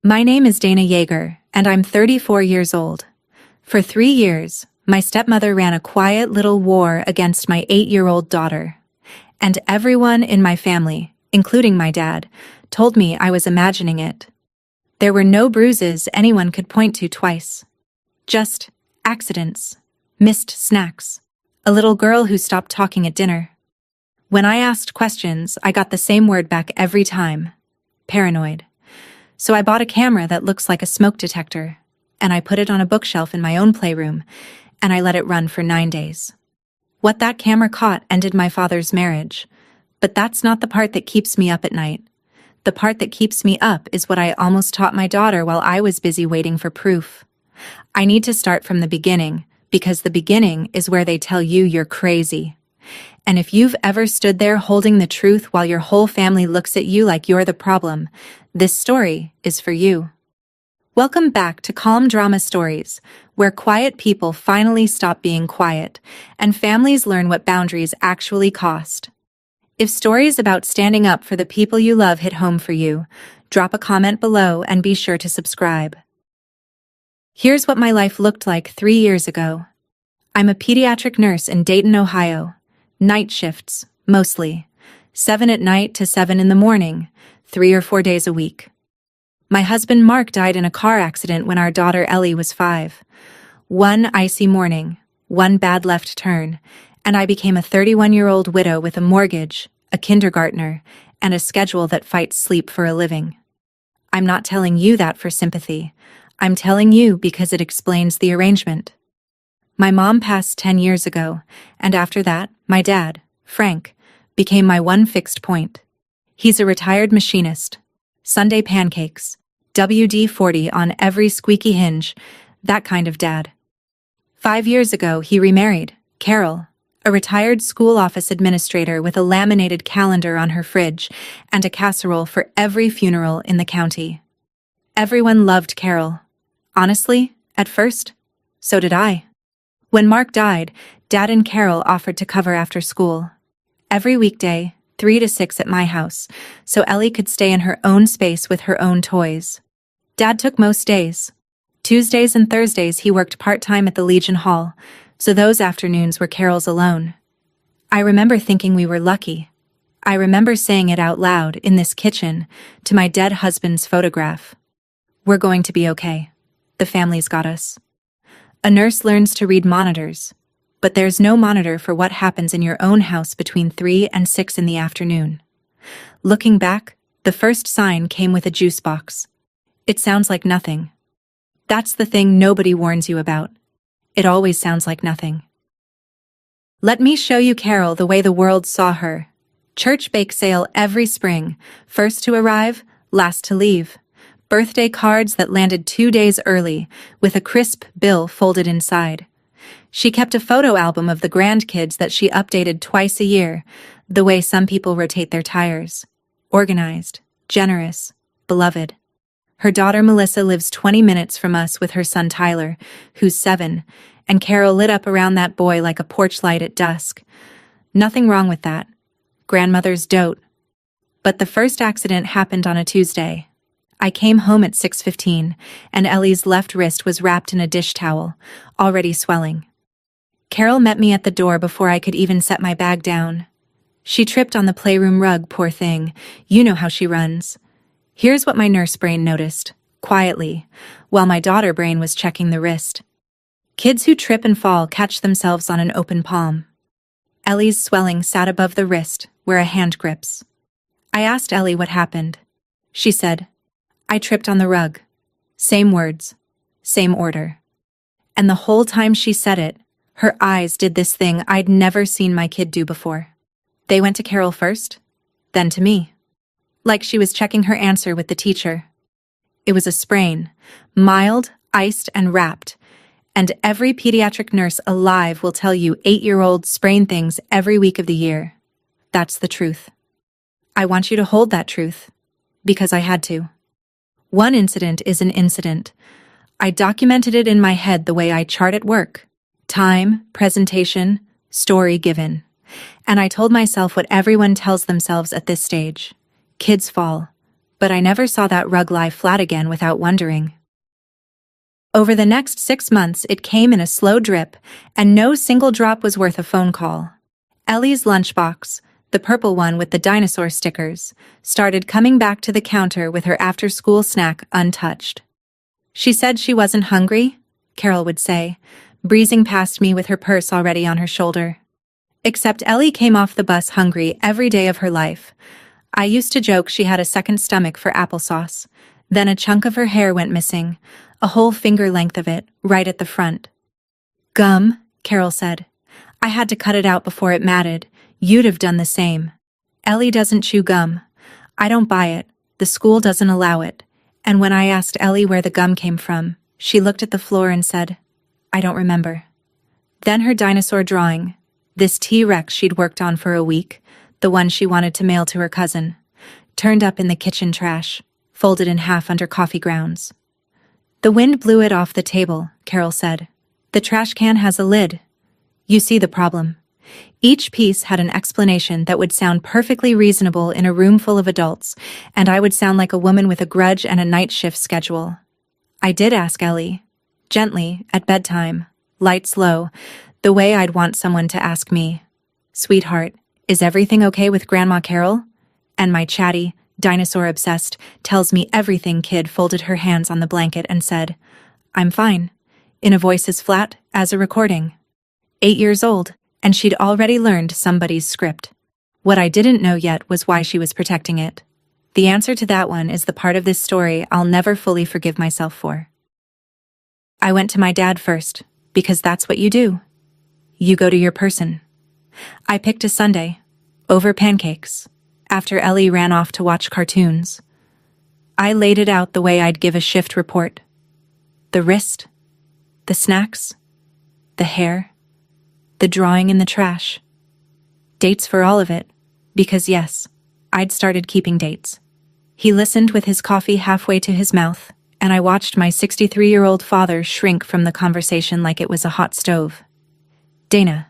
My name is Dana Yeager, and I'm 34 years old. For 3 years, my stepmother ran a quiet little war against my 8-year-old daughter. And everyone in my family, including my dad, told me I was imagining it. There were no bruises anyone could point to twice. Just accidents, missed snacks, a little girl who stopped talking at dinner. When I asked questions, I got the same word back every time: paranoid. So I bought a camera that looks like a smoke detector, and I put it on a bookshelf in my own playroom, and I let it run for 9 days. What that camera caught ended my father's marriage, but that's not the part that keeps me up at night. The part that keeps me up is what I almost taught my daughter while I was busy waiting for proof. I need to start from the beginning, because the beginning is where they tell you you're crazy. And if you've ever stood there holding the truth while your whole family looks at you like you're the problem, this story is for you. Welcome back to Calm Drama Stories, where quiet people finally stop being quiet, and families learn what boundaries actually cost. If stories about standing up for the people you love hit home for you, drop a comment below and be sure to subscribe. Here's what my life looked like 3 years ago. I'm a pediatric nurse in Dayton, Ohio. Night shifts, mostly. 7 at night to 7 in the morning, 3 or 4 days a week. My husband Mark died in a car accident when our daughter Ellie was 5. One icy morning, one bad left turn, and I became a 31-year-old widow with a mortgage, a kindergartner, and a schedule that fights sleep for a living. I'm not telling you that for sympathy. I'm telling you because it explains the arrangement. My mom passed 10 years ago, and after that, my dad, Frank, became my one fixed point. He's a retired machinist. Sunday pancakes, WD-40 on every squeaky hinge, that kind of dad. 5 years ago, he remarried, Carol, a retired school office administrator with a laminated calendar on her fridge and a casserole for every funeral in the county. Everyone loved Carol. Honestly, at first, so did I. When Mark died, Dad and Carol offered to cover after school. Every weekday, 3 to 6 at my house, so Ellie could stay in her own space with her own toys. Dad took most days. Tuesdays and Thursdays he worked part-time at the Legion Hall, so those afternoons were Carol's alone. I remember thinking we were lucky. I remember saying it out loud in this kitchen to my dead husband's photograph. We're going to be okay. The family's got us. A nurse learns to read monitors, but there's no monitor for what happens in your own house between 3 and 6 in the afternoon. Looking back, the first sign came with a juice box. It sounds like nothing. That's the thing nobody warns you about. It always sounds like nothing. Let me show you Carol the way the world saw her. Church bake sale every spring, first to arrive, last to leave. Birthday cards that landed 2 days early, with a crisp bill folded inside. She kept a photo album of the grandkids that she updated twice a year, the way some people rotate their tires. Organized, generous, beloved. Her daughter Melissa lives 20 minutes from us with her son Tyler, who's 7, and Carol lit up around that boy like a porch light at dusk. Nothing wrong with that. Grandmothers dote. But the first accident happened on a Tuesday. I came home at 6:15, and Ellie's left wrist was wrapped in a dish towel, already swelling. Carol met me at the door before I could even set my bag down. She tripped on the playroom rug, poor thing. You know how she runs. Here's what my nurse brain noticed, quietly, while my daughter brain was checking the wrist. Kids who trip and fall catch themselves on an open palm. Ellie's swelling sat above the wrist, where a hand grips. I asked Ellie what happened. She said, I tripped on the rug. Same words, same order. And the whole time she said it, her eyes did this thing I'd never seen my kid do before. They went to Carol first, then to me. Like she was checking her answer with the teacher. It was a sprain, mild, iced, and wrapped. And every pediatric nurse alive will tell you 8-year-olds sprain things every week of the year. That's the truth. I want you to hold that truth, because I had to. One incident is an incident. I documented it in my head the way I chart at work. Time, presentation, story given. And I told myself what everyone tells themselves at this stage. Kids fall. but I never saw that rug lie flat again without wondering. Over the next 6 months, it came in a slow drip, and no single drop was worth a phone call. Ellie's lunchbox, the purple one with the dinosaur stickers, started coming back to the counter with her after-school snack untouched. She said she wasn't hungry, Carol would say, breezing past me with her purse already on her shoulder. Except Ellie came off the bus hungry every day of her life. I used to joke she had a second stomach for applesauce. Then a chunk of her hair went missing, a whole finger length of it, right at the front. Gum, Carol said. I had to cut it out before it matted. You'd have done the same. Ellie doesn't chew gum. I don't buy it. The school doesn't allow it. And when I asked Ellie where the gum came from, she looked at the floor and said, I don't remember. Then her dinosaur drawing, this T-Rex she'd worked on for a week, the one she wanted to mail to her cousin, turned up in the kitchen trash, folded in half under coffee grounds. The wind blew it off the table, Carol said. The trash can has a lid. You see the problem. Each piece had an explanation that would sound perfectly reasonable in a room full of adults, and I would sound like a woman with a grudge and a night shift schedule. I did ask Ellie, gently, at bedtime, lights low, the way I'd want someone to ask me, Sweetheart, is everything okay with Grandma Carol? And my chatty, dinosaur-obsessed, tells-me everything kid folded her hands on the blanket and said, I'm fine, in a voice as flat as a recording. 8 years old, and she'd already learned somebody's script. What I didn't know yet was why she was protecting it. The answer to that one is the part of this story I'll never fully forgive myself for. I went to my dad first, because that's what you do. You go to your person. I picked a Sunday, over pancakes, after Ellie ran off to watch cartoons. I laid it out the way I'd give a shift report. The wrist, the snacks, the hair, the drawing in the trash. Dates for all of it, because yes, I'd started keeping dates. He listened with his coffee halfway to his mouth, and I watched my 63-year-old father shrink from the conversation like it was a hot stove. Dana,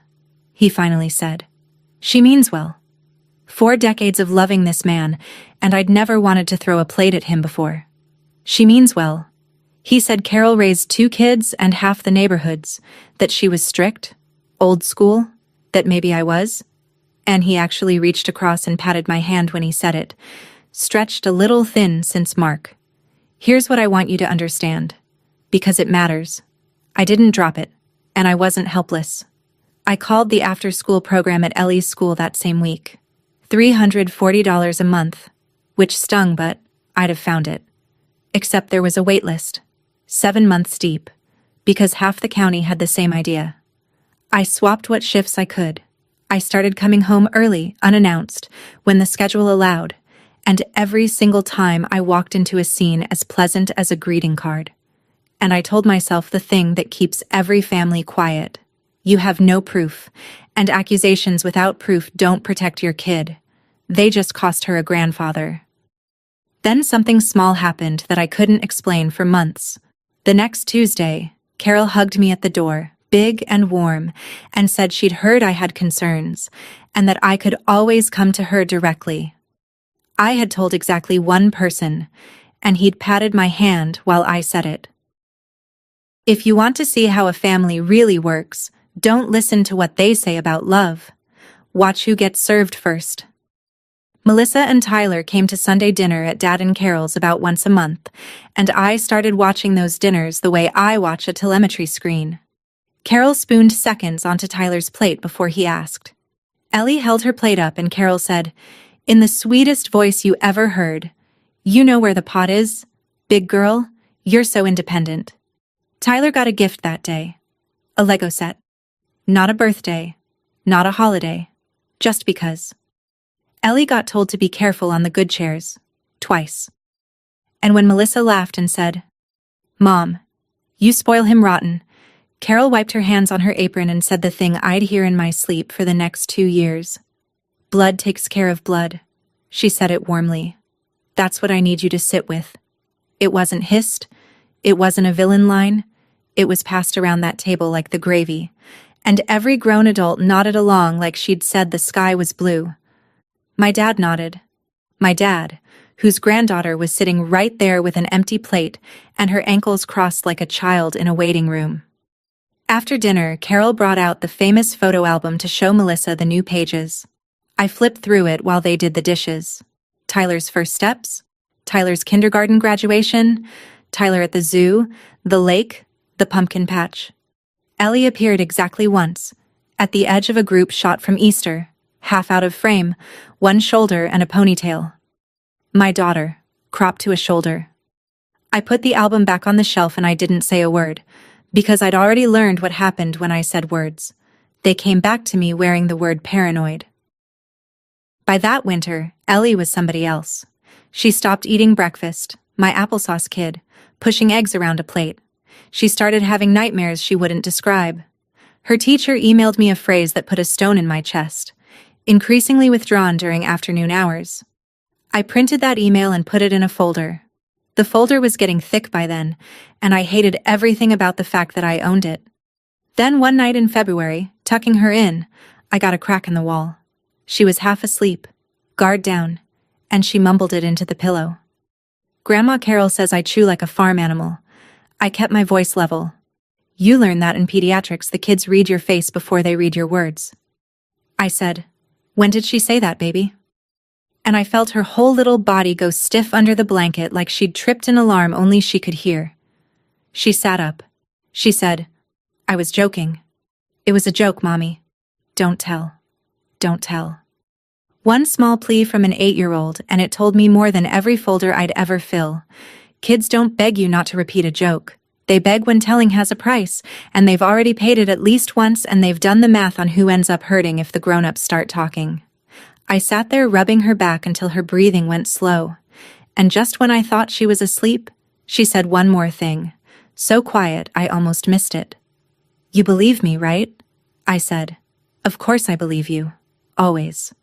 he finally said. She means well. 4 decades of loving this man, and I'd never wanted to throw a plate at him before. She means well. He said Carol raised 2 kids and half the neighborhoods, that she was strict, old school, that maybe I was. And he actually reached across and patted my hand when he said it, stretched a little thin since Mark. Here's what I want you to understand, because it matters. I didn't drop it, and I wasn't helpless. I called the after-school program at Ellie's school that same week. $340 a month, which stung, but I'd have found it. Except there was a wait list, 7 months deep, because half the county had the same idea. I swapped what shifts I could. I started coming home early, unannounced, when the schedule allowed, and every single time I walked into a scene as pleasant as a greeting card. And I told myself the thing that keeps every family quiet. You have no proof, and accusations without proof don't protect your kid. They just cost her a grandfather. Then something small happened that I couldn't explain for months. The next Tuesday, Carol hugged me at the door, big and warm, and said she'd heard I had concerns, and that I could always come to her directly. I had told exactly one person, and he'd patted my hand while I said it. If you want to see how a family really works, don't listen to what they say about love. Watch who gets served first. Melissa and Tyler came to Sunday dinner at Dad and Carol's about once a month, and I started watching those dinners the way I watch a telemetry screen. Carol spooned seconds onto Tyler's plate before he asked. Ellie held her plate up and Carol said, in the sweetest voice you ever heard, "You know where the pot is? Big girl, you're so independent." Tyler got a gift that day. A Lego set. Not a birthday, not a holiday, just because. Ellie got told to be careful on the good chairs, twice. And when Melissa laughed and said, "Mom, you spoil him rotten," Carol wiped her hands on her apron and said the thing I'd hear in my sleep for the next 2 years. "Blood takes care of blood," she said it warmly. "That's what I need you to sit with." It wasn't hissed, it wasn't a villain line, it was passed around that table like the gravy, and every grown adult nodded along like she'd said the sky was blue. My dad nodded. My dad, whose granddaughter was sitting right there with an empty plate and her ankles crossed like a child in a waiting room. After dinner, Carol brought out the famous photo album to show Melissa the new pages. I flipped through it while they did the dishes. Tyler's first steps, Tyler's kindergarten graduation, Tyler at the zoo, the lake, the pumpkin patch. Ellie appeared exactly once, at the edge of a group shot from Easter, half out of frame, one shoulder and a ponytail. My daughter, cropped to a shoulder. I put the album back on the shelf and I didn't say a word, because I'd already learned what happened when I said words. They came back to me wearing the word paranoid. By that winter, Ellie was somebody else. She stopped eating breakfast, my applesauce kid, pushing eggs around a plate. She started having nightmares she wouldn't describe. Her teacher emailed me a phrase that put a stone in my chest, increasingly withdrawn during afternoon hours. I printed that email and put it in a folder. The folder was getting thick by then, and I hated everything about the fact that I owned it. Then one night in February, tucking her in, I got a crack in the wall. She was half asleep, guard down, and she mumbled it into the pillow. Grandma Carol says I chew like a farm animal. I kept my voice level. You learn that in pediatrics the kids read your face before they read your words. I said, "When did she say that, baby?" And I felt her whole little body go stiff under the blanket like she'd tripped an alarm only she could hear. She sat up. She said, "I was joking. It was a joke, Mommy. Don't tell. Don't tell." One small plea from an 8-year-old, and it told me more than every folder I'd ever fill. Kids don't beg you not to repeat a joke. They beg when telling has a price, and they've already paid it at least once, and they've done the math on who ends up hurting if the grown-ups start talking. I sat there rubbing her back until her breathing went slow, and just when I thought she was asleep, she said one more thing, so quiet I almost missed it. "You believe me, right?" I said. "Of course I believe you. Always."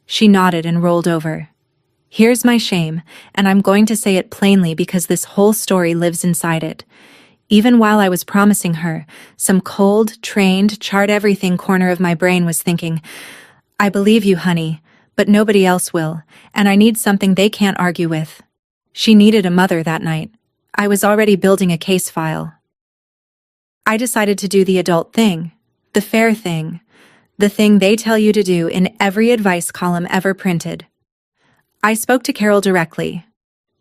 She nodded and rolled over. Here's my shame, and I'm going to say it plainly because this whole story lives inside it. Even while I was promising her, some cold, trained, chart-everything corner of my brain was thinking, "I believe you, honey, but nobody else will, and I need something they can't argue with." She needed a mother that night. I was already building a case file. I decided to do the adult thing, the fair thing, the thing they tell you to do in every advice column ever printed. I spoke to Carol directly.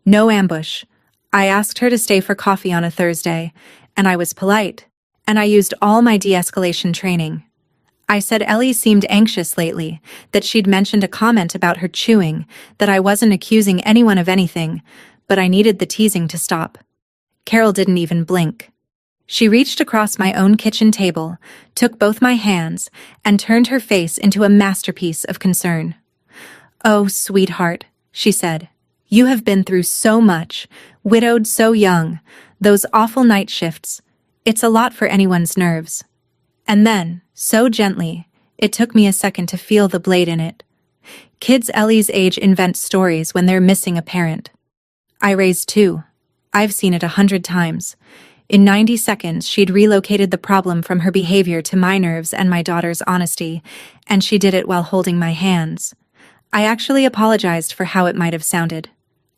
No ambush. I asked her to stay for coffee on a Thursday, and I was polite, and I used all my de-escalation training. I said Ellie seemed anxious lately, that she'd mentioned a comment about her chewing, that I wasn't accusing anyone of anything, but I needed the teasing to stop. Carol didn't even blink. She reached across my own kitchen table, took both my hands, and turned her face into a masterpiece of concern. "Oh, sweetheart," she said. "You have been through so much, widowed so young, those awful night shifts. It's a lot for anyone's nerves." And then, so gently, it took me a second to feel the blade in it. Kids Ellie's age invent stories when they're missing a parent. I raised 2. I've seen it 100 times. In 90 seconds, she'd relocated the problem from her behavior to my nerves and my daughter's honesty, and she did it while holding my hands. I actually apologized for how it might have sounded.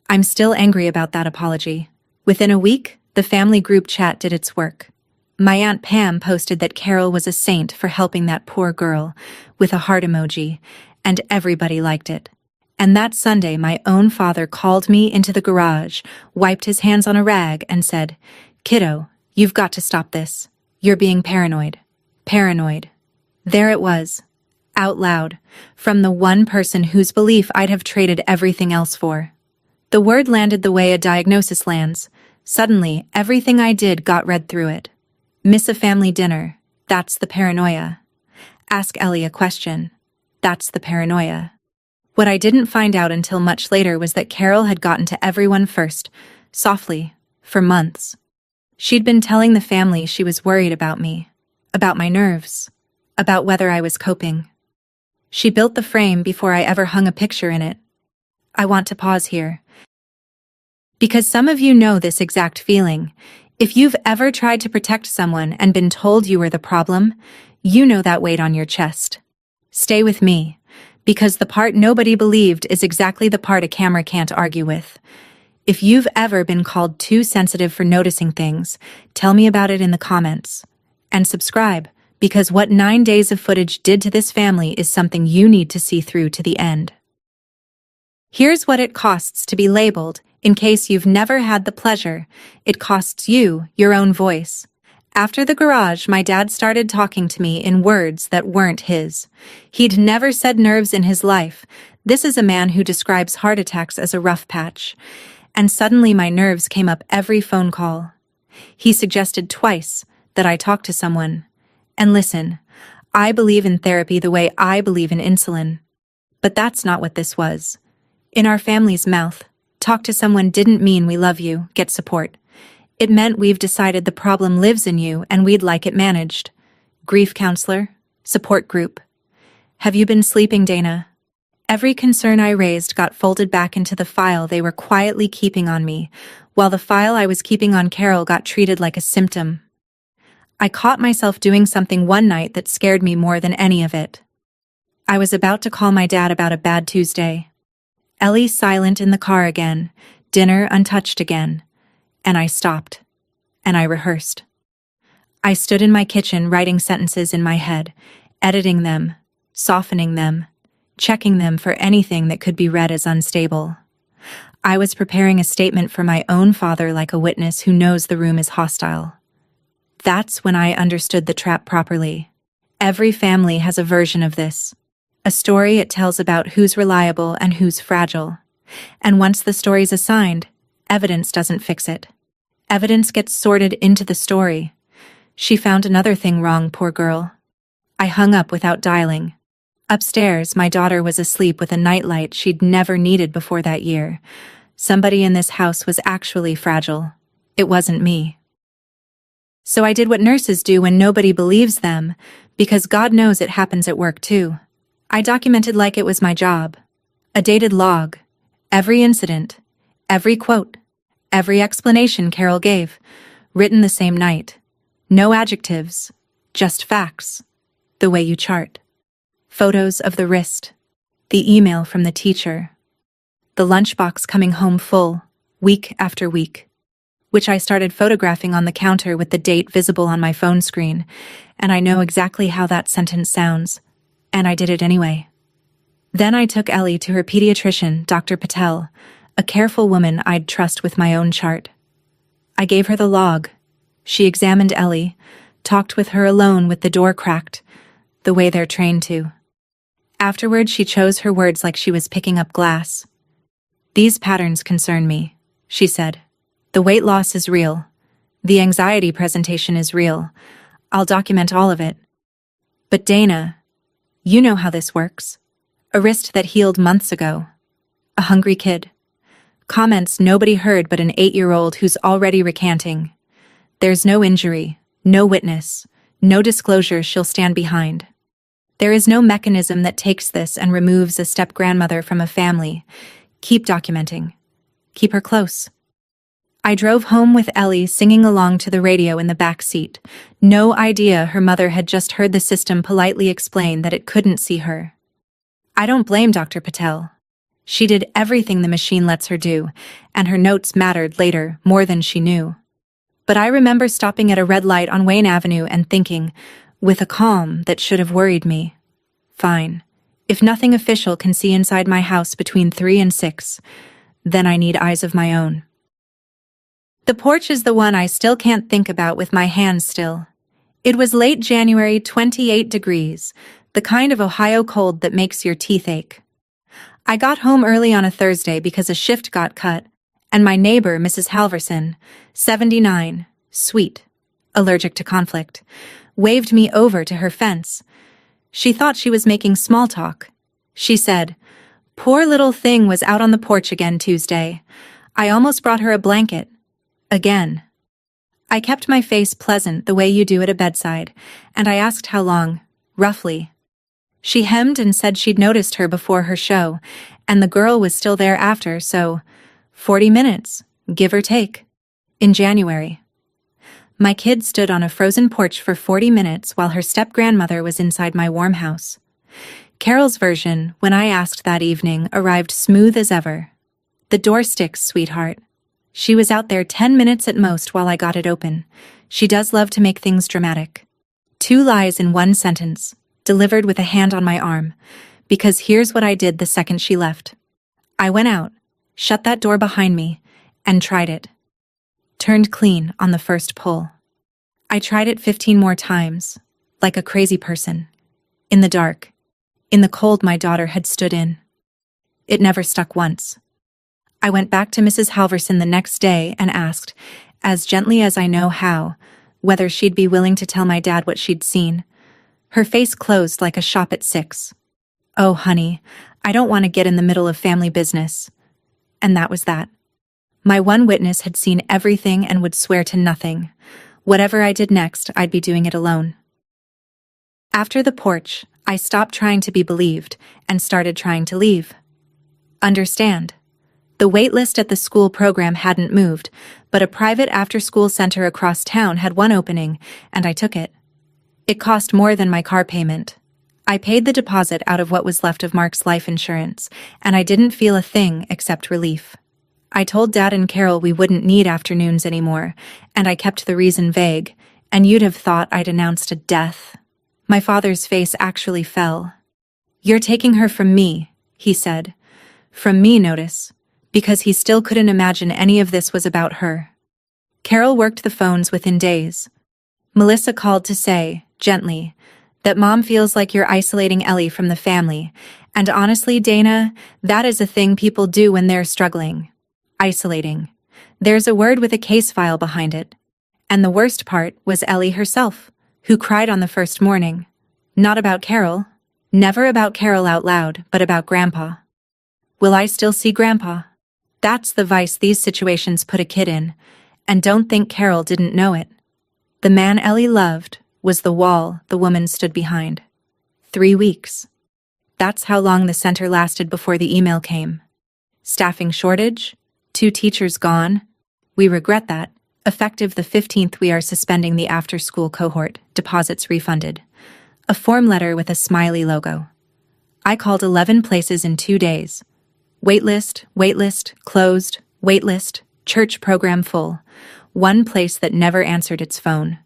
I'm still angry about that apology. Within a week, the family group chat did its work. My Aunt Pam posted that Carol was a saint for helping that poor girl, with a heart emoji, and everybody liked it. And that Sunday, my own father called me into the garage, wiped his hands on a rag, and said, "Kiddo, you've got to stop this. You're being paranoid. Paranoid." There it was, out loud, from the one person whose belief I'd have traded everything else for. The word landed the way a diagnosis lands. Suddenly, everything I did got read through it. Miss a family dinner, that's the paranoia. Ask Ellie a question, that's the paranoia. What I didn't find out until much later was that Carol had gotten to everyone first, softly, for months. She'd been telling the family she was worried about me, about my nerves, about whether I was coping. She built the frame before I ever hung a picture in it. I want to pause here, because some of you know this exact feeling. If you've ever tried to protect someone and been told you were the problem, you know that weight on your chest. Stay with me, Because the part nobody believed is exactly the part a camera can't argue with. If you've ever been called too sensitive for noticing things, tell me about it in the comments. And subscribe, because what 9 days of footage did to this family is something you need to see through to the end. Here's what it costs to be labeled, in case you've never had the pleasure. It costs you your own voice. After the garage, my dad started talking to me in words that weren't his. He'd never said nerves in his life. This is a man who describes heart attacks as a rough patch. And suddenly my nerves came up every phone call. He suggested twice that I talk to someone. And listen, I believe in therapy the way I believe in insulin. But that's not what this was. In our family's mouth, talk to someone didn't mean we love you, get support. It meant we've decided the problem lives in you and we'd like it managed. Grief counselor, support group. Have you been sleeping, Dana? Every concern I raised got folded back into the file they were quietly keeping on me, while the file I was keeping on Carol got treated like a symptom. I caught myself doing something one night that scared me more than any of it. I was about to call my dad about a bad Tuesday. Ellie silent in the car again, dinner untouched again. And I stopped. And I rehearsed. I stood in my kitchen writing sentences in my head, editing them, softening them, checking them for anything that could be read as unstable. I was preparing a statement for my own father like a witness who knows the room is hostile. That's when I understood the trap properly. Every family has a version of this. A story it tells about who's reliable and who's fragile. And once the story's assigned, evidence doesn't fix it. Evidence gets sorted into the story. She found another thing wrong, poor girl. I hung up without dialing. Upstairs, my daughter was asleep with a nightlight she'd never needed before that year. Somebody in this house was actually fragile. It wasn't me. So I did what nurses do when nobody believes them, because God knows it happens at work too. I documented like it was my job. A dated log. Every incident. Every quote. Every explanation Carol gave. Written the same night. No adjectives. Just facts. The way you chart. Photos of the wrist. The email from the teacher. The lunchbox coming home full, week after week. Which I started photographing on the counter with the date visible on my phone screen, and I know exactly how that sentence sounds, and I did it anyway. Then I took Ellie to her pediatrician, Dr. Patel, a careful woman I'd trust with my own chart. I gave her the log. She examined Ellie, talked with her alone with the door cracked, the way they're trained to. Afterward, she chose her words like she was picking up glass. "These patterns concern me," she said. "The weight loss is real. The anxiety presentation is real. I'll document all of it. But Dana, you know how this works. A wrist that healed months ago. A hungry kid. Comments nobody heard but an 8-year-old who's already recanting. There's no injury, no witness, no disclosure she'll stand behind. There is no mechanism that takes this and removes a step-grandmother from a family. Keep documenting. Keep her close." I drove home with Ellie singing along to the radio in the back seat. No idea her mother had just heard the system politely explain that it couldn't see her. I don't blame Dr. Patel. She did everything the machine lets her do, and her notes mattered later more than she knew. But I remember stopping at a red light on Wayne Avenue and thinking, with a calm that should have worried me, fine. If nothing official can see inside my house between 3 and 6, then I need eyes of my own. The porch is the one I still can't think about with my hands still. It was late January, 28 degrees, the kind of Ohio cold that makes your teeth ache. I got home early on a Thursday because a shift got cut, and my neighbor, Mrs. Halverson, 79, sweet, allergic to conflict, waved me over to her fence. She thought she was making small talk. She said, "Poor little thing was out on the porch again Tuesday. I almost brought her a blanket. Again." I kept my face pleasant the way you do at a bedside, and I asked how long, roughly. She hemmed and said she'd noticed her before her show, and the girl was still there after, so 40 minutes, give or take, in January. My kid stood on a frozen porch for 40 minutes while her step-grandmother was inside my warm house. Carol's version, when I asked that evening, arrived smooth as ever. The door sticks, sweetheart. She was out there 10 minutes at most while I got it open. She does love to make things dramatic. 2 lies in 1 sentence, delivered with a hand on my arm, because here's what I did the second she left. I went out, shut that door behind me, and tried it. Turned clean on the first pull. I tried it 15 more times, like a crazy person. In the dark. In the cold my daughter had stood in. It never stuck once. I went back to Mrs. Halverson the next day and asked, as gently as I know how, whether she'd be willing to tell my dad what she'd seen. Her face closed like a shop at 6. Oh, honey, I don't want to get in the middle of family business. And that was that. My one witness had seen everything and would swear to nothing. Whatever I did next, I'd be doing it alone. After the porch, I stopped trying to be believed and started trying to leave. Understand. The wait list at the school program hadn't moved, but a private after-school center across town had one opening, and I took it. It cost more than my car payment. I paid the deposit out of what was left of Mark's life insurance, and I didn't feel a thing except relief. I told Dad and Carol we wouldn't need afternoons anymore, and I kept the reason vague, and you'd have thought I'd announced a death. My father's face actually fell. "You're taking her from me," he said. From me, notice, because he still couldn't imagine any of this was about her. Carol worked the phones within days. Melissa called to say, gently, that Mom feels like you're isolating Ellie from the family, and honestly, Dana, that is a thing people do when they're struggling. Isolating. There's a word with a case file behind it. And the worst part was Ellie herself, who cried on the first morning. Not about Carol. Never about Carol out loud, but about Grandpa. Will I still see Grandpa? That's the vice these situations put a kid in, and don't think Carol didn't know it. The man Ellie loved was the wall the woman stood behind. 3 weeks. That's how long the center lasted before the email came. Staffing shortage, 2 teachers gone. We regret that. Effective the 15th, we are suspending the after-school cohort, deposits refunded. A form letter with a smiley logo. I called 11 places in 2 days. Waitlist, closed, waitlist, church program full. One place that never answered its phone.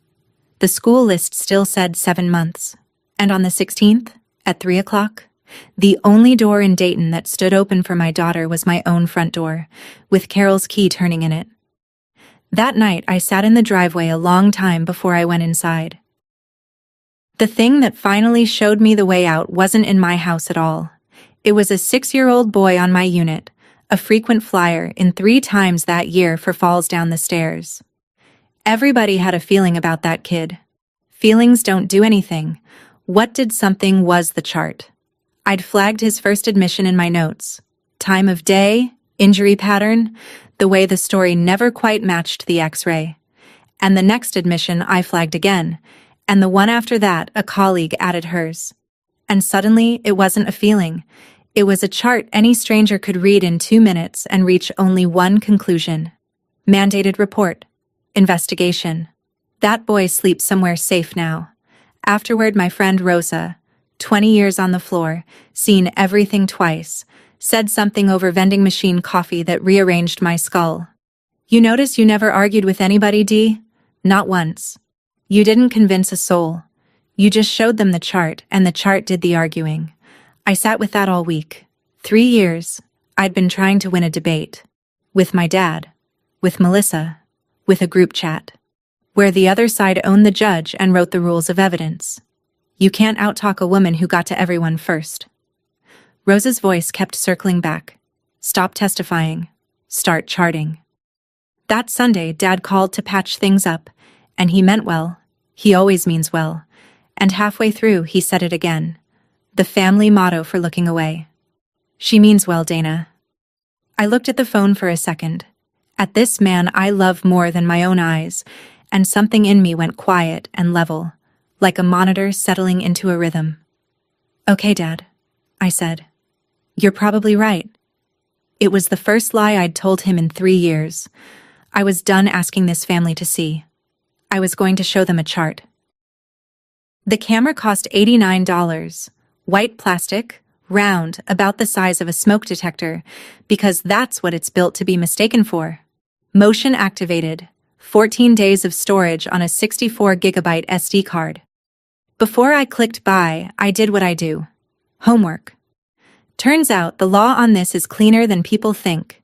The school list still said 7 months. And on the 16th, at 3 o'clock, the only door in Dayton that stood open for my daughter was my own front door, with Carol's key turning in it. That night, I sat in the driveway a long time before I went inside. The thing that finally showed me the way out wasn't in my house at all. It was a 6-year-old boy on my unit, a frequent flyer in 3 times that year for falls down the stairs. Everybody had a feeling about that kid. Feelings don't do anything. What did something was the chart. I'd flagged his first admission in my notes. Time of day, injury pattern, the way the story never quite matched the X-ray. And the next admission I flagged again, and the one after that a colleague added hers. And suddenly it wasn't a feeling. It was a chart any stranger could read in 2 minutes and reach only one conclusion. Mandated report. Investigation. That boy sleeps somewhere safe now. Afterward, my friend Rosa, 20 years on the floor, seen everything twice, said something over vending machine coffee that rearranged my skull. You notice you never argued with anybody, Dee? Not once. You didn't convince a soul. You just showed them the chart, and the chart did the arguing. I sat with that all week. 3 years, I'd been trying to win a debate. With my dad. With Melissa. With a group chat. Where the other side owned the judge and wrote the rules of evidence. You can't out-talk a woman who got to everyone first. Rosa's voice kept circling back. Stop testifying. Start charting. That Sunday, Dad called to patch things up, and he meant well. He always means well. And halfway through, he said it again. The family motto for looking away. She means well, Dana. I looked at the phone for a second. At this man I love more than my own eyes, and something in me went quiet and level, like a monitor settling into a rhythm. Okay, Dad, I said. You're probably right. It was the first lie I'd told him in 3 years. I was done asking this family to see. I was going to show them a chart. The camera cost $89, White plastic, round, about the size of a smoke detector, because that's what it's built to be mistaken for. Motion activated, 14 days of storage on a 64-gigabyte SD card. Before I clicked buy, I did what I do. Homework. Turns out the law on this is cleaner than people think.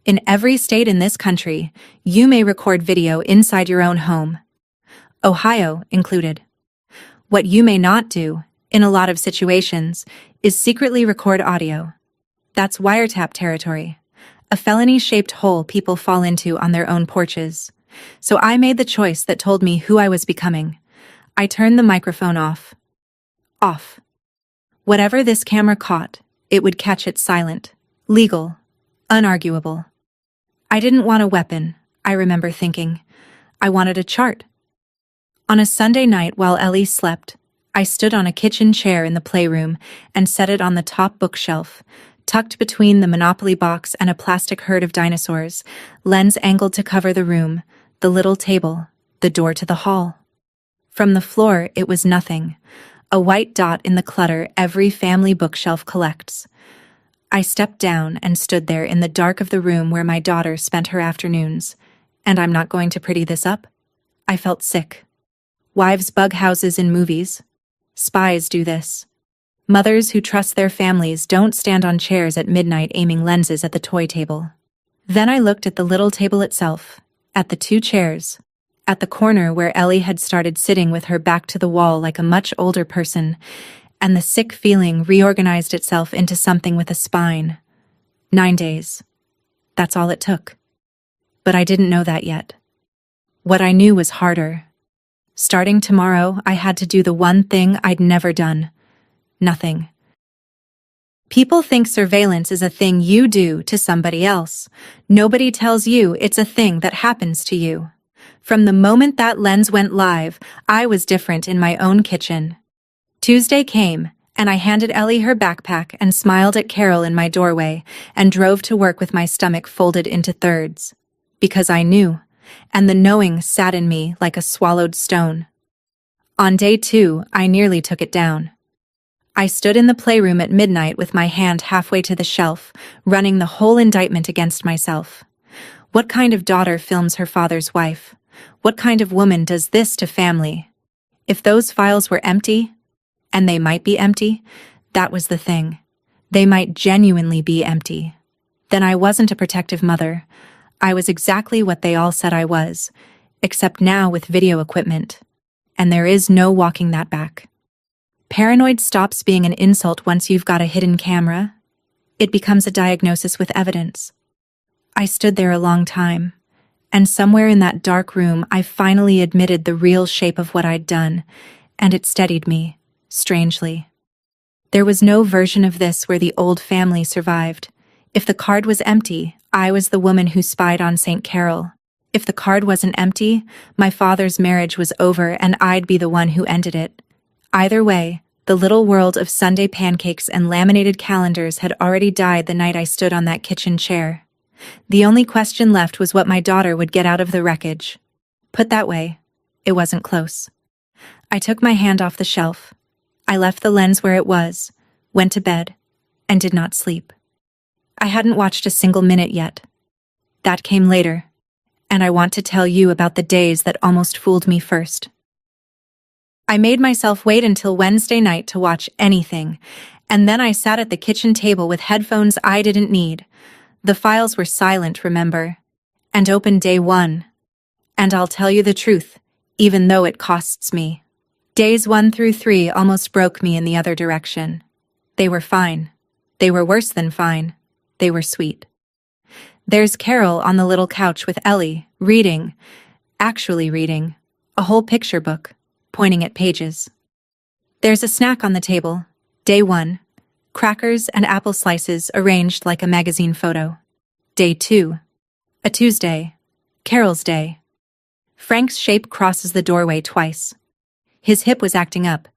In every state in this country, you may record video inside your own home. Ohio included. What you may not do, in a lot of situations, is secretly record audio. That's wiretap territory, a felony-shaped hole people fall into on their own porches. So I made the choice that told me who I was becoming. I turned the microphone off. Off. Whatever this camera caught, it would catch it silent, legal, unarguable. I didn't want a weapon, I remember thinking. I wanted a chart. On a Sunday night while Ellie slept, I stood on a kitchen chair in the playroom and set it on the top bookshelf, tucked between the Monopoly box and a plastic herd of dinosaurs, lens angled to cover the room, the little table, the door to the hall. From the floor, it was nothing, a white dot in the clutter every family bookshelf collects. I stepped down and stood there in the dark of the room where my daughter spent her afternoons, and I'm not going to pretty this up. I felt sick. Wives bug houses in movies. Spies do this. Mothers who trust their families don't stand on chairs at midnight aiming lenses at the toy table. Then I looked at the little table itself, at the two chairs, at the corner where Ellie had started sitting with her back to the wall like a much older person, and the sick feeling reorganized itself into something with a spine. 9 days. That's all it took. But I didn't know that yet. What I knew was harder. Starting tomorrow, I had to do the one thing I'd never done. Nothing. People think surveillance is a thing you do to somebody else. Nobody tells you it's a thing that happens to you. From the moment that lens went live, I was different in my own kitchen. Tuesday came, and I handed Ellie her backpack and smiled at Carol in my doorway and drove to work with my stomach folded into thirds. Because I knew, and the knowing sat in me like a swallowed stone. On day 2, I nearly took it down. I stood in the playroom at midnight with my hand halfway to the shelf, running the whole indictment against myself. What kind of daughter films her father's wife? What kind of woman does this to family? If those files were empty, and they might be empty, that was the thing. They might genuinely be empty. Then I wasn't a protective mother. I was exactly what they all said I was, except now with video equipment. And there is no walking that back. Paranoid stops being an insult once you've got a hidden camera. It becomes a diagnosis with evidence. I stood there a long time, and somewhere in that dark room I finally admitted the real shape of what I'd done, and it steadied me, strangely. There was no version of this where the old family survived. If the card was empty, I was the woman who spied on St. Carol. If the card wasn't empty, my father's marriage was over and I'd be the one who ended it. Either way, the little world of Sunday pancakes and laminated calendars had already died the night I stood on that kitchen chair. The only question left was what my daughter would get out of the wreckage. Put that way, it wasn't close. I took my hand off the shelf. I left the lens where it was, went to bed, and did not sleep. I hadn't watched a single minute yet. That came later, and I want to tell you about the days that almost fooled me first. I made myself wait until Wednesday night to watch anything, and then I sat at the kitchen table with headphones I didn't need. The files were silent, remember, and opened day 1. And I'll tell you the truth, even though it costs me. Days 1 through 3 almost broke me in the other direction. They were fine. They were worse than fine. They were sweet. There's Carol on the little couch with Ellie, actually reading, a whole picture book, pointing at pages. There's a snack on the table, day 1, crackers and apple slices arranged like a magazine photo. Day 2, a Tuesday, Carol's day. Frank's shape crosses the doorway twice. His hip was acting up,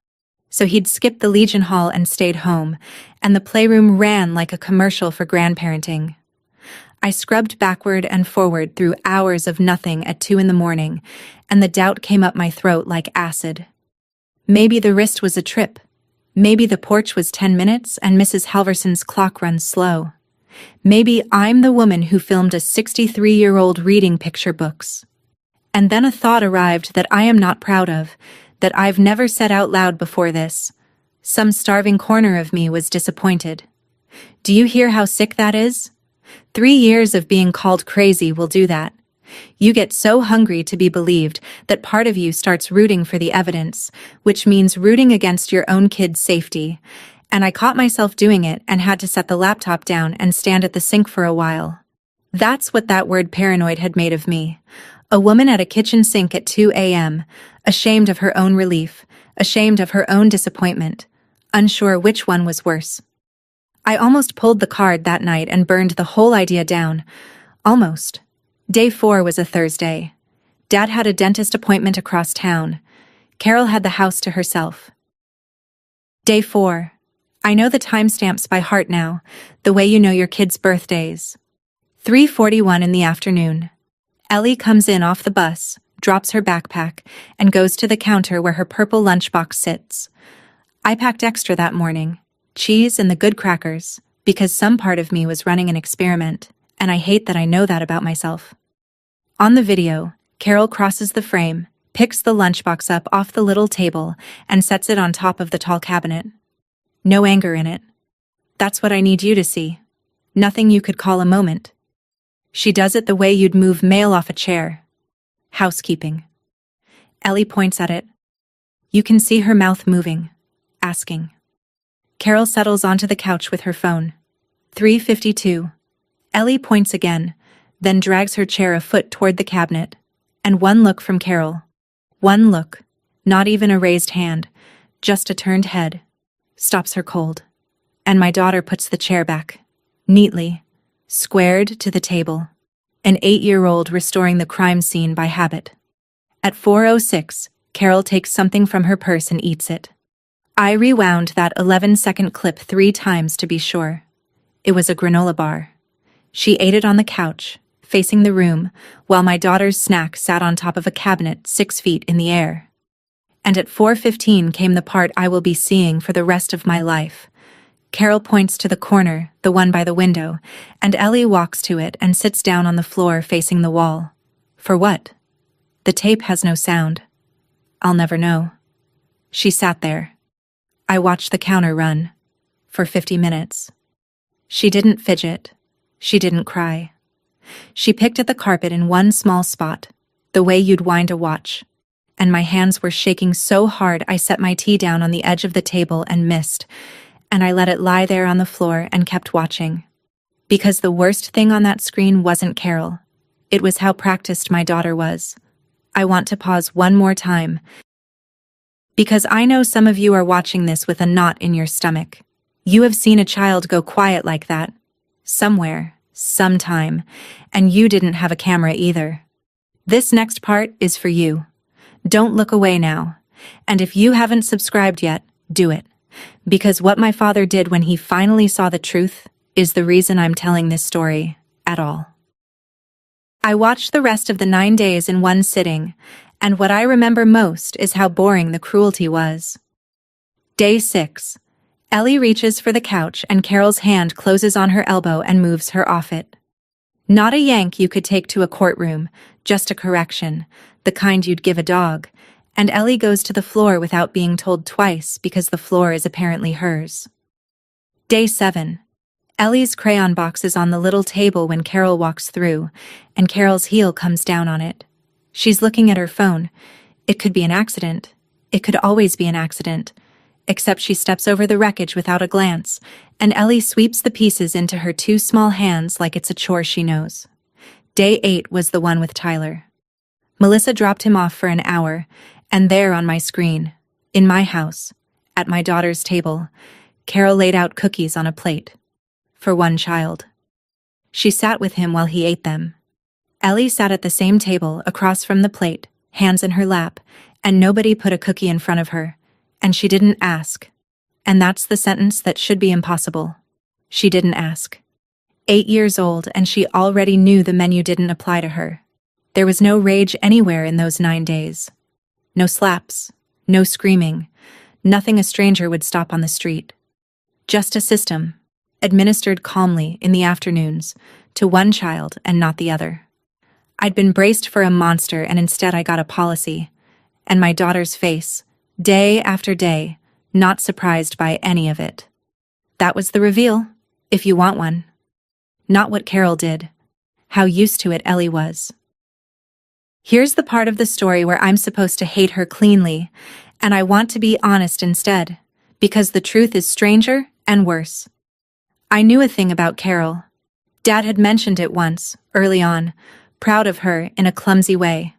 so he'd skipped the Legion Hall and stayed home, and the playroom ran like a commercial for grandparenting. I scrubbed backward and forward through hours of nothing at 2 a.m, and the doubt came up my throat like acid. Maybe the wrist was a trip. Maybe the porch was 10 minutes and Mrs. Halverson's clock runs slow. Maybe I'm the woman who filmed a 63-year-old reading picture books. And then a thought arrived that I am not proud of, that I've never said out loud before this. Some starving corner of me was disappointed. Do you hear how sick that is? 3 years of being called crazy will do that. You get so hungry to be believed that part of you starts rooting for the evidence, which means rooting against your own kid's safety. And I caught myself doing it and had to set the laptop down and stand at the sink for a while. That's what that word paranoid had made of me. A woman at a kitchen sink at 2 a.m., ashamed of her own relief, ashamed of her own disappointment, unsure which one was worse. I almost pulled the card that night and burned the whole idea down. Almost. Day 4 was a Thursday. Dad had a dentist appointment across town. Carol had the house to herself. Day 4. I know the timestamps by heart now, the way you know your kids' birthdays. 3:41 in the afternoon. Ellie comes in off the bus, drops her backpack, and goes to the counter where her purple lunchbox sits. I packed extra that morning, cheese and the good crackers, because some part of me was running an experiment, and I hate that I know that about myself. On the video, Carol crosses the frame, picks the lunchbox up off the little table, and sets it on top of the tall cabinet. No anger in it. That's what I need you to see. Nothing you could call a moment. She does it the way you'd move mail off a chair. Housekeeping. Ellie points at it. You can see her mouth moving, asking. Carol settles onto the couch with her phone. 3:52. Ellie points again, then drags her chair a foot toward the cabinet. And one look from Carol. One look, not even a raised hand, just a turned head, stops her cold. And my daughter puts the chair back, neatly, squared to the table. An 8-year-old restoring the crime scene by habit. At 4:06, Carol takes something from her purse and eats it. I rewound that 11-second clip 3 times to be sure. It was a granola bar. She ate it on the couch, facing the room, while my daughter's snack sat on top of a cabinet 6 feet in the air. And at 4:15 came the part I will be seeing for the rest of my life. Carol points to the corner, the one by the window, and Ellie walks to it and sits down on the floor facing the wall. For what? The tape has no sound. I'll never know. She sat there. I watched the counter run. For 50 minutes. She didn't fidget. She didn't cry. She picked at the carpet in one small spot, the way you'd wind a watch. And my hands were shaking so hard I set my tea down on the edge of the table and missed, and I let it lie there on the floor and kept watching. Because the worst thing on that screen wasn't Carol. It was how practiced my daughter was. I want to pause one more time, because I know some of you are watching this with a knot in your stomach. You have seen a child go quiet like that. Somewhere, sometime, and you didn't have a camera either. This next part is for you. Don't look away now. And if you haven't subscribed yet, do it. Because what my father did when he finally saw the truth is the reason I'm telling this story at all. I watched the rest of the 9 days in one sitting, and what I remember most is how boring the cruelty was. Day 6. Ellie reaches for the couch and Carol's hand closes on her elbow and moves her off it. Not a yank you could take to a courtroom, just a correction, the kind you'd give a dog, and Ellie goes to the floor without being told twice because the floor is apparently hers. Day 7. Ellie's crayon box is on the little table when Carol walks through, and Carol's heel comes down on it. She's looking at her phone. It could be an accident. It could always be an accident. Except she steps over the wreckage without a glance, and Ellie sweeps the pieces into her 2 small hands like it's a chore she knows. Day 8 was the one with Tyler. Melissa dropped him off for an hour, and there on my screen, in my house, at my daughter's table, Carol laid out cookies on a plate. For one child. She sat with him while he ate them. Ellie sat at the same table across from the plate, hands in her lap, and nobody put a cookie in front of her. And she didn't ask. And that's the sentence that should be impossible. She didn't ask. 8 years old, and she already knew the menu didn't apply to her. There was no rage anywhere in those 9 days. No slaps, no screaming, Nothing a stranger would stop on the street. Just a system, administered calmly in the afternoons, to one child and not the other. I'd been braced for a monster, and instead I got a policy. And my daughter's face, day after day, not surprised by any of it. That was the reveal, if you want one. Not what Carol did. How used to it Ellie was. Here's the part of the story where I'm supposed to hate her cleanly, and I want to be honest instead, because the truth is stranger and worse. I knew a thing about Carol. Dad had mentioned it once, early on, proud of her in a clumsy way.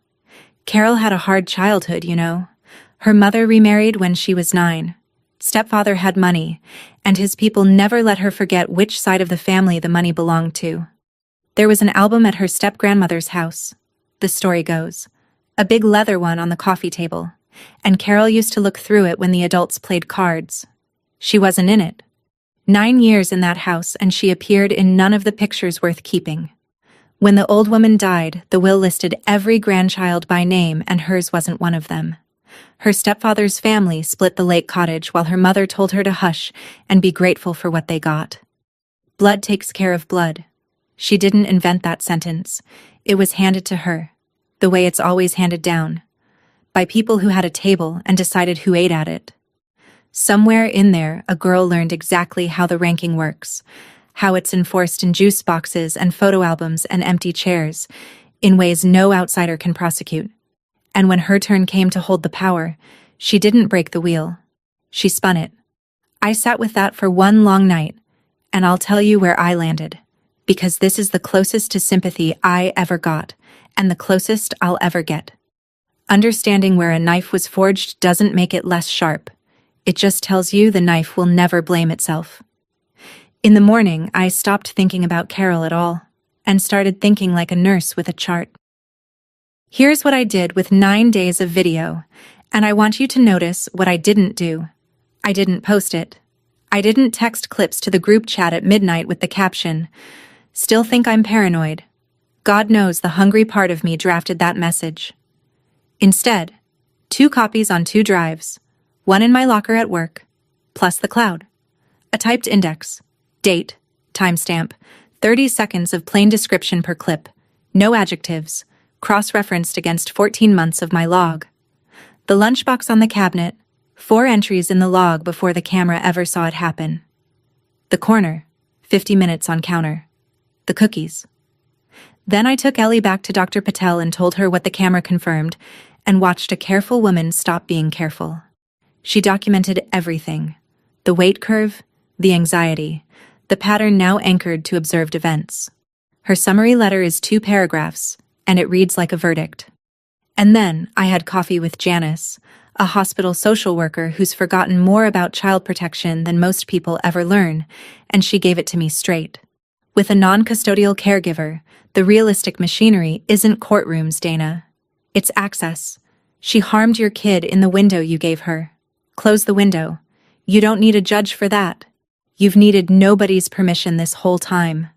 Carol had a hard childhood, you know. Her mother remarried when she was 9. Stepfather had money, and his people never let her forget which side of the family the money belonged to. There was an album at her step-grandmother's house. The story goes. A big leather one on the coffee table, and Carol used to look through it when the adults played cards. She wasn't in it. 9 years in that house, and she appeared in none of the pictures worth keeping. When the old woman died, the will listed every grandchild by name, and hers wasn't one of them. Her stepfather's family split the lake cottage while her mother told her to hush and be grateful for what they got. Blood takes care of blood. She didn't invent that sentence. It was handed to her, the way it's always handed down, by people who had a table and decided who ate at it. Somewhere in there, a girl learned exactly how the ranking works, how it's enforced in juice boxes and photo albums and empty chairs, in ways no outsider can prosecute. And when her turn came to hold the power, she didn't break the wheel. She spun it. I sat with that for one long night, and I'll tell you where I landed, because this is the closest to sympathy I ever got, and the closest I'll ever get. Understanding where a knife was forged doesn't make it less sharp. It just tells you the knife will never blame itself. In the morning, I stopped thinking about Carol at all, and started thinking like a nurse with a chart. Here's what I did with 9 days of video, and I want you to notice what I didn't do. I didn't post it. I didn't text clips to the group chat at midnight with the caption, "Still think I'm paranoid." God knows the hungry part of me drafted that message. Instead, 2 copies on 2 drives, one in my locker at work, plus the cloud. A typed index, date, timestamp, 30 seconds of plain description per clip, no adjectives, cross-referenced against 14 months of my log. The lunchbox on the cabinet, 4 entries in the log before the camera ever saw it happen. The corner, 50 minutes on counter. The cookies. Then I took Ellie back to Dr. Patel and told her what the camera confirmed, and watched a careful woman stop being careful. She documented everything. The weight curve, the anxiety, the pattern now anchored to observed events. Her summary letter is 2 paragraphs, and it reads like a verdict. And then I had coffee with Janice, a hospital social worker who's forgotten more about child protection than most people ever learn, and she gave it to me straight. With a non-custodial caregiver, the realistic machinery isn't courtrooms, Dana. It's access. She harmed your kid in the window you gave her. Close the window. You don't need a judge for that. You've needed nobody's permission this whole time.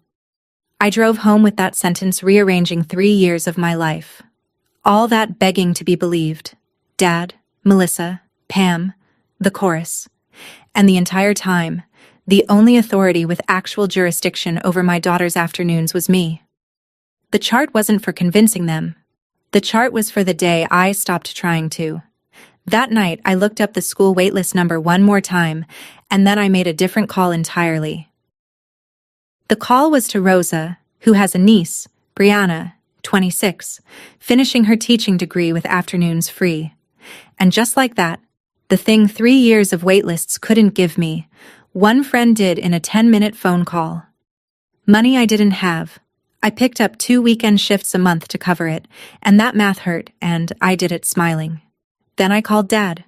I drove home with that sentence rearranging 3 years of my life. All that begging to be believed. Dad, Melissa, Pam, the chorus. And the entire time, the only authority with actual jurisdiction over my daughter's afternoons was me. The chart wasn't for convincing them. The chart was for the day I stopped trying to. That night, I looked up the school waitlist number one more time, and then I made a different call entirely. The call was to Rosa, who has a niece, Brianna, 26, finishing her teaching degree with afternoons free. And just like that, the thing 3 years of waitlists couldn't give me, one friend did in a 10-minute phone call. Money I didn't have. I picked up 2 weekend shifts a month to cover it, and that math hurt, and I did it smiling. Then I called Dad.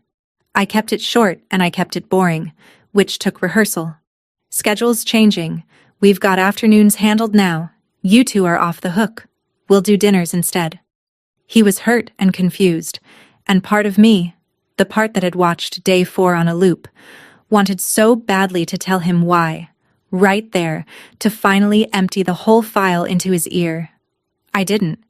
I kept it short and I kept it boring, which took rehearsal. Schedule's changing. We've got afternoons handled now. You 2 are off the hook. We'll do dinners instead. He was hurt and confused, and part of me, the part that had watched day 4 on a loop, wanted so badly to tell him why, right there, to finally empty the whole file into his ear. I didn't.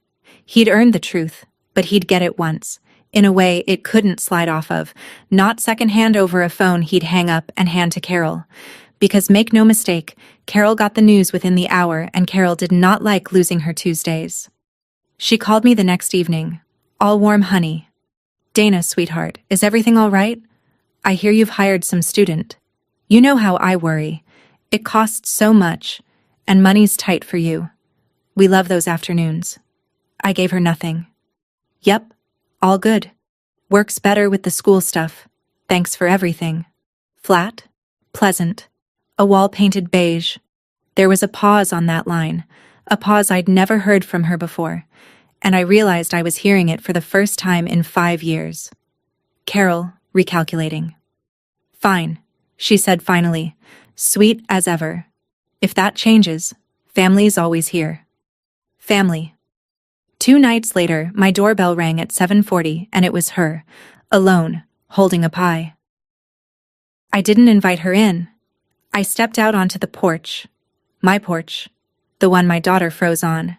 He'd earned the truth, but he'd get it once. in a way it couldn't slide off of, not secondhand over a phone he'd hang up and hand to Carol. Because make no mistake, Carol got the news within the hour, and Carol did not like losing her Tuesdays. She called me the next evening, all warm honey. "Dana, sweetheart, is everything all right? I hear you've hired some student. You know how I worry. It costs so much, and money's tight for you. We love those afternoons." I gave her nothing. "Yep, all good. Works better with the school stuff. Thanks for everything." Flat, pleasant, a wall painted beige. There was a pause on that line, a pause I'd never heard from her before, and I realized I was hearing it for the first time in 5 years. Carol, recalculating. "Fine," she said finally, sweet as ever. "If that changes, family's always here." Family. 2 nights later, my doorbell rang at 7:40, and it was her, alone, holding a pie. I didn't invite her in. I stepped out onto the porch, my porch, the one my daughter froze on,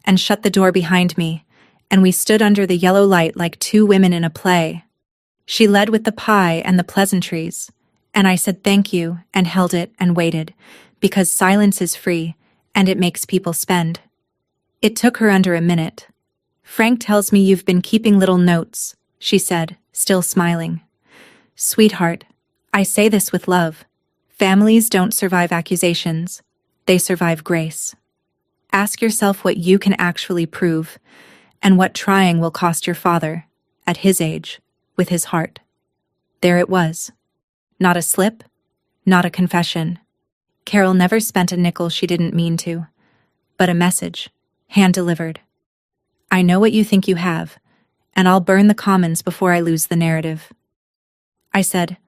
and shut the door behind me, and we stood under the yellow light like 2 women in a play. She led with the pie and the pleasantries, and I said thank you and held it and waited, because silence is free, and it makes people spend. It took her under a minute. "Frank tells me you've been keeping little notes," she said, still smiling. "Sweetheart, I say this with love. Families don't survive accusations. They survive grace. Ask yourself what you can actually prove, and what trying will cost your father, at his age, with his heart." There it was. Not a slip, not a confession. Carol never spent a nickel she didn't mean to, but a message, hand-delivered. "I know what you think you have, and I'll burn the commons before I lose the narrative." I said,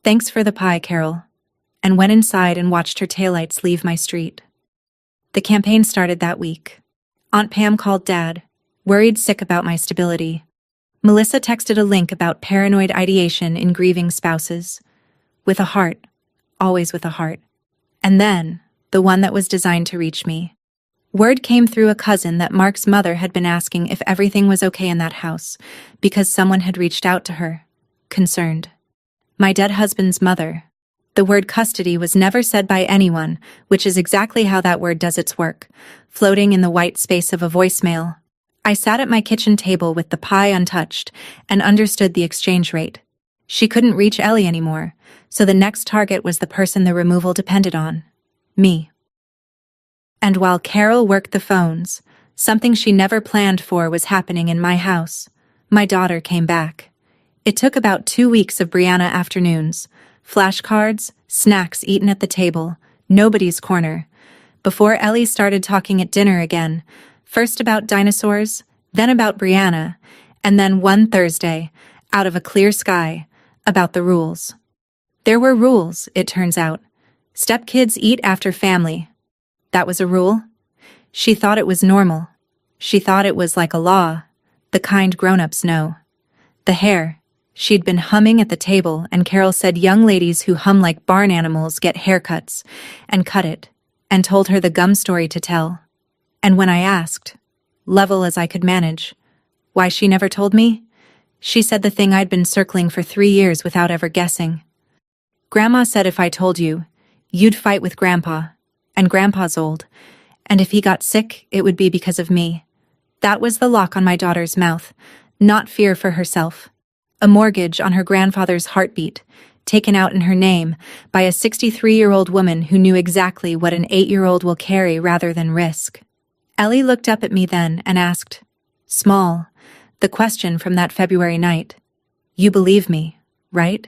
"Thanks for the pie, Carol," and went inside and watched her taillights leave my street. The campaign started that week. Aunt Pam called Dad, worried sick about my stability. Melissa texted a link about paranoid ideation in grieving spouses. With a heart, always with a heart. And then, the one that was designed to reach me. Word came through a cousin that Mark's mother had been asking if everything was okay in that house, because someone had reached out to her, concerned. My dead husband's mother. The word custody was never said by anyone, which is exactly how that word does its work, floating in the white space of a voicemail. I sat at my kitchen table with the pie untouched and understood the exchange rate. She couldn't reach Ellie anymore, so the next target was the person the removal depended on. Me. And while Carol worked the phones, something she never planned for was happening in my house. My daughter came back. It took about 2 weeks of Brianna afternoons, flashcards, snacks eaten at the table, nobody's corner, before Ellie started talking at dinner again, first about dinosaurs, then about Brianna, and then one Thursday, out of a clear sky, about the rules. There were rules, it turns out. Stepkids eat after family. That was a rule? She thought it was normal. She thought it was like a law, the kind grown-ups know. The hair. She'd been humming at the table, and Carol said young ladies who hum like barn animals get haircuts, and cut it, and told her the gum story to tell. And when I asked, level as I could manage, why she never told me, she said the thing I'd been circling for 3 years without ever guessing. Grandma said if I told you, you'd fight with Grandpa, and Grandpa's old, and if he got sick, it would be because of me. That was the lock on my daughter's mouth, not fear for herself. A mortgage on her grandfather's heartbeat, taken out in her name by a 63-year-old woman who knew exactly what an 8-year-old will carry rather than risk. Ellie looked up at me then and asked, small, the question from that February night. You believe me, right?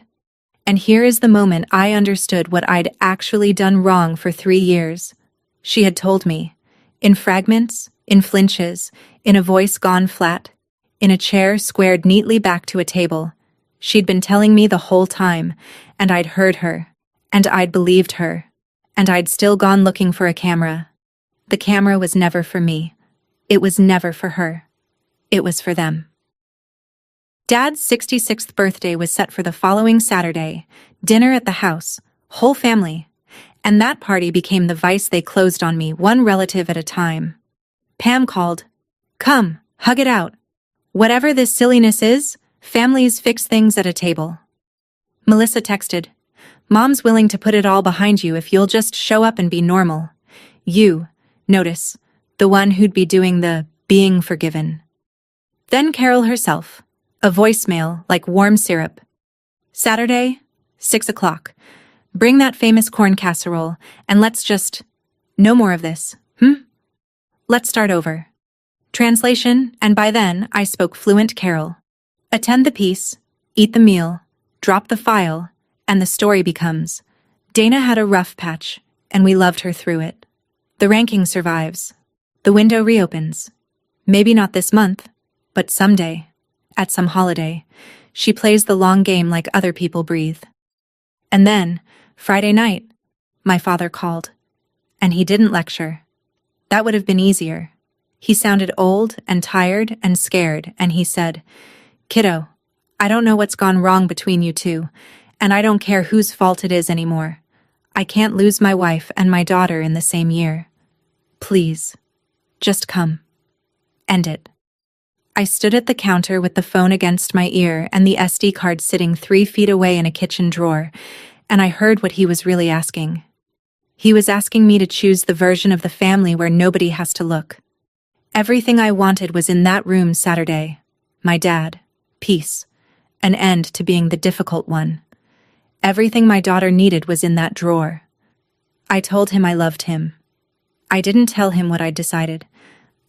And here is the moment I understood what I'd actually done wrong for 3 years. She had told me, in fragments, in flinches, in a voice gone flat, in a chair squared neatly back to a table. She'd been telling me the whole time, and I'd heard her, and I'd believed her, and I'd still gone looking for a camera. The camera was never for me. It was never for her. It was for them. Dad's 66th birthday was set for the following Saturday, dinner at the house, whole family, and that party became the vice they closed on me, one relative at a time. Pam called, "Come, hug it out. Whatever this silliness is, Families fix things at a table. Melissa texted, "Mom's willing to put it all behind you if you'll just show up and be normal. You, notice, the one who'd be doing the being forgiven." Then Carol herself, a voicemail like warm syrup. "Saturday, 6 o'clock. Bring that famous corn casserole, and let's just... No more of this, Let's start over." Translation, and by then I spoke fluent Carol. Attend the piece, eat the meal, drop the file, and the story becomes, Dana had a rough patch, and we loved her through it. The ranking survives. The window reopens. Maybe not this month, but someday, at some holiday, she plays the long game like other people breathe. And then, Friday night, my father called. And he didn't lecture. That would have been easier. He sounded old and tired and scared, and he said, "Kiddo, I don't know what's gone wrong between you two, and I don't care whose fault it is anymore. I can't lose my wife and my daughter in the same year. Please, just come. End it." I stood at the counter with the phone against my ear and the SD card sitting 3 feet away in a kitchen drawer, and I heard what he was really asking. He was asking me to choose the version of the family where nobody has to look. Everything I wanted was in that room Saturday. My dad, peace, an end to being the difficult one. Everything my daughter needed was in that drawer. I told him I loved him. I didn't tell him what I'd decided.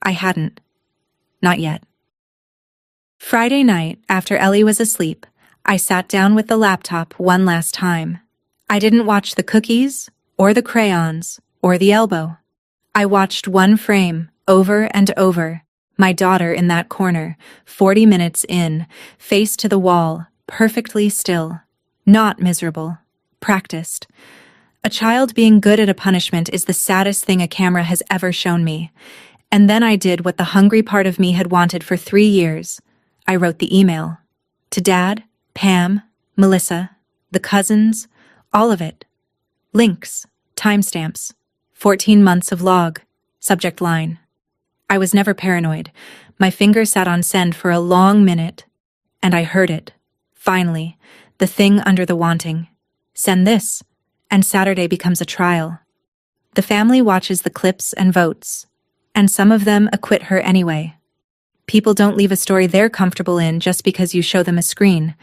I hadn't. Not yet. Friday night, after Ellie was asleep, I sat down with the laptop one last time. I didn't watch the cookies, or the crayons, or the elbow. I watched one frame, over and over, my daughter in that corner, 40 minutes in, face to the wall, perfectly still, not miserable, practiced. A child being good at a punishment is the saddest thing a camera has ever shown me. And then I did what the hungry part of me had wanted for 3 years. I wrote the email. To Dad, Pam, Melissa, the cousins, all of it. Links, timestamps, 14 months of log, subject line. I was never paranoid. My finger sat on send for a long minute, and I heard it. Finally, the thing under the wanting. Send this, and Saturday becomes a trial. The family watches the clips and votes, and some of them acquit her anyway. People don't leave a story they're comfortable in just because you show them a screen.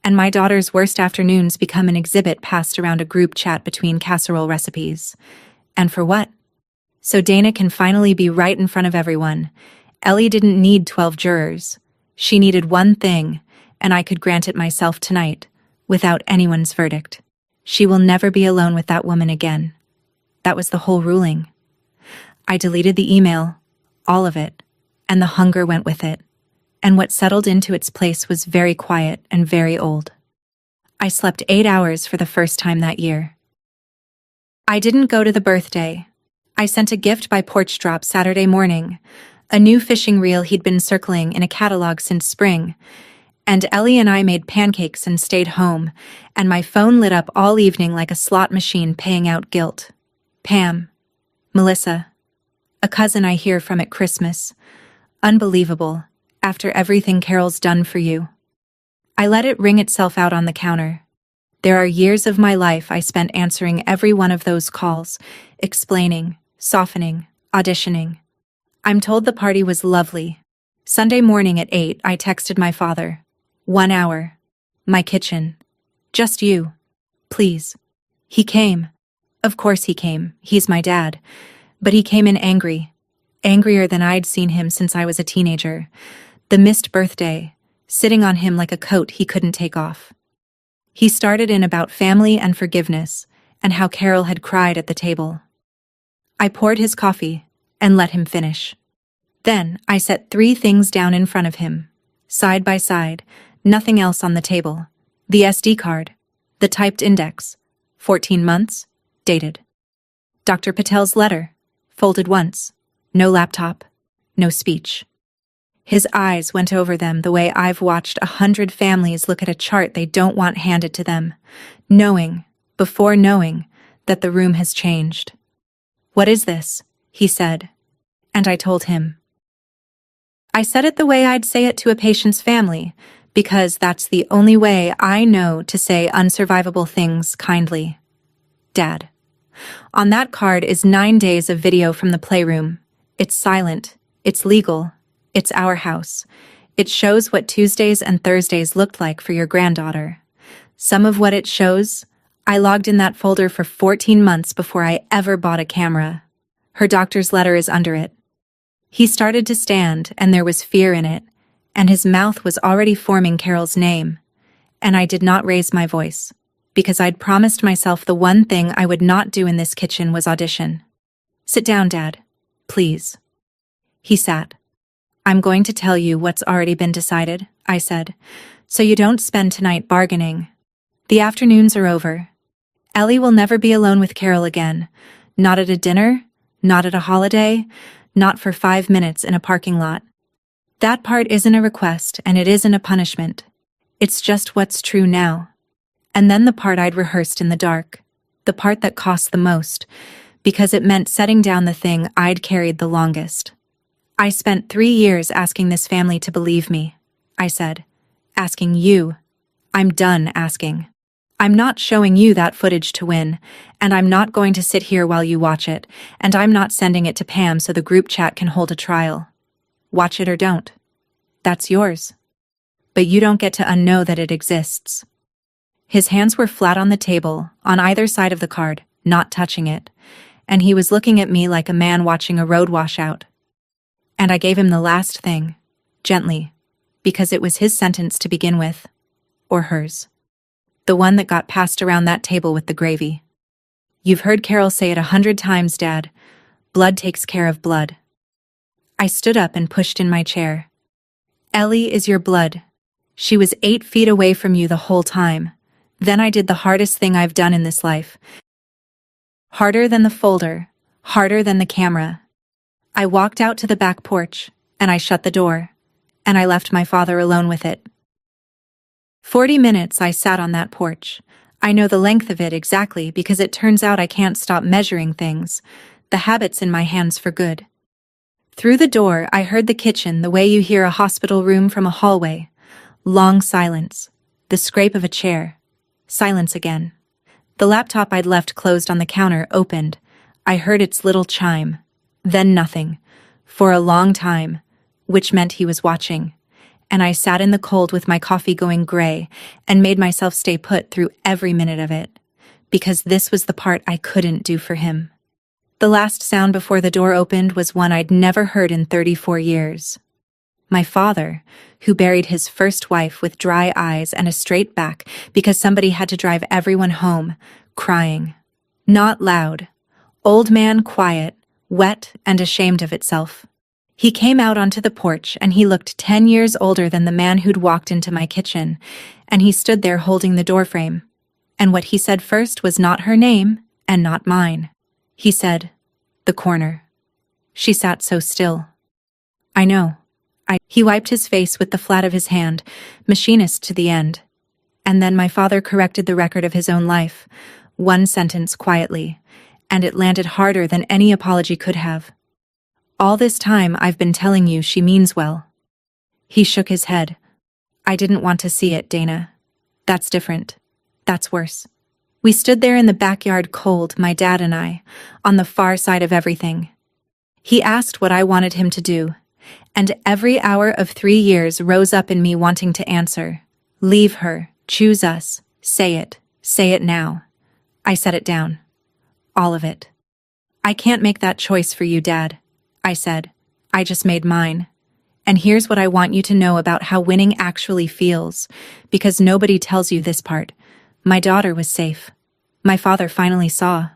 And my daughter's worst afternoons become an exhibit passed around a group chat between casserole recipes. And for what? So Dana can finally be right in front of everyone. Ellie didn't need 12 jurors. She needed one thing, and I could grant it myself tonight, without anyone's verdict. She will never be alone with that woman again. That was the whole ruling. I deleted the email, all of it, and the hunger went with it. And what settled into its place was very quiet and very old. I slept 8 hours for the first time that year. I didn't go to the birthday. I sent a gift by porch drop Saturday morning, a new fishing reel he'd been circling in a catalog since spring, and Ellie and I made pancakes and stayed home, and my phone lit up all evening like a slot machine paying out guilt. Pam, Melissa, a cousin I hear from at Christmas. Unbelievable, after everything Carol's done for you. I let it ring itself out on the counter. There are years of my life I spent answering every one of those calls, explaining, softening, auditioning. I'm told the party was lovely. Sunday morning at 8, I texted my father. 1 hour. My kitchen. Just you. Please. He came. Of course he came. He's my dad. But he came in angry. Angrier than I'd seen him since I was a teenager. The missed birthday, sitting on him like a coat he couldn't take off. He started in about family and forgiveness, and how Carol had cried at the table. I poured his coffee and let him finish. Then I set 3 things down in front of him, side by side, nothing else on the table. The SD card, the typed index, 14 months, dated. Dr. Patel's letter, folded once, no laptop, no speech. His eyes went over them the way I've watched 100 families look at a chart they don't want handed to them, knowing, before knowing, that the room has changed. "What is this?" he said, and I told him. I said it the way I'd say it to a patient's family, because that's the only way I know to say unsurvivable things kindly. Dad. On that card is 9 days of video from the playroom. It's silent. It's legal. It's our house. It shows what Tuesdays and Thursdays looked like for your granddaughter. Some of what it shows, I logged in that folder for 14 months before I ever bought a camera. Her doctor's letter is under it. He started to stand, and there was fear in it, and his mouth was already forming Carol's name. And I did not raise my voice, because I'd promised myself the one thing I would not do in this kitchen was audition. Sit down, Dad. Please. He sat. I'm going to tell you what's already been decided, I said, so you don't spend tonight bargaining. The afternoons are over. Ellie will never be alone with Carol again. Not at a dinner, not at a holiday, not for 5 minutes in a parking lot. That part isn't a request, and it isn't a punishment. It's just what's true now. And then the part I'd rehearsed in the dark. The part that cost the most, because it meant setting down the thing I'd carried the longest. I spent 3 years asking this family to believe me, I said. Asking you. I'm done asking. I'm not showing you that footage to win, and I'm not going to sit here while you watch it, and I'm not sending it to Pam so the group chat can hold a trial. Watch it or don't. That's yours. But you don't get to unknow that it exists. His hands were flat on the table, on either side of the card, not touching it, and he was looking at me like a man watching a road washout. And I gave him the last thing, gently, because it was his sentence to begin with, or hers. The one that got passed around that table with the gravy. You've heard Carol say it 100 times, Dad. Blood takes care of blood. I stood up and pushed in my chair. Ellie is your blood. She was 8 feet away from you the whole time. Then I did the hardest thing I've done in this life. Harder than the folder, harder than the camera. I walked out to the back porch, and I shut the door, and I left my father alone with it. 40 minutes I sat on that porch. I know the length of it exactly because it turns out I can't stop measuring things. The habit's in my hands for good. Through the door, I heard the kitchen the way you hear a hospital room from a hallway. Long silence. The scrape of a chair. Silence again. The laptop I'd left closed on the counter opened. I heard its little chime. Then nothing. For a long time. Which meant he was watching. And I sat in the cold with my coffee going gray and made myself stay put through every minute of it. Because this was the part I couldn't do for him. The last sound before the door opened was one I'd never heard in 34 years. My father, who buried his first wife with dry eyes and a straight back because somebody had to drive everyone home, crying. Not loud. Old man quiet, wet and ashamed of itself. He came out onto the porch and he looked 10 years older than the man who'd walked into my kitchen, and he stood there holding the doorframe. And what he said first was not her name and not mine. He said, "The corner." She sat so still. I know. He wiped his face with the flat of his hand, machinist to the end. And then my father corrected the record of his own life, one sentence quietly, and it landed harder than any apology could have. All this time I've been telling you she means well. He shook his head. I didn't want to see it, Dana. That's different. That's worse. We stood there in the backyard cold, my dad and I, on the far side of everything. He asked what I wanted him to do, and every hour of 3 years rose up in me wanting to answer. Leave her, choose us, say it now. I set it down. All of it. I can't make that choice for you, Dad, I said. I just made mine. And here's what I want you to know about how winning actually feels, because nobody tells you this part. My daughter was safe. My father finally saw.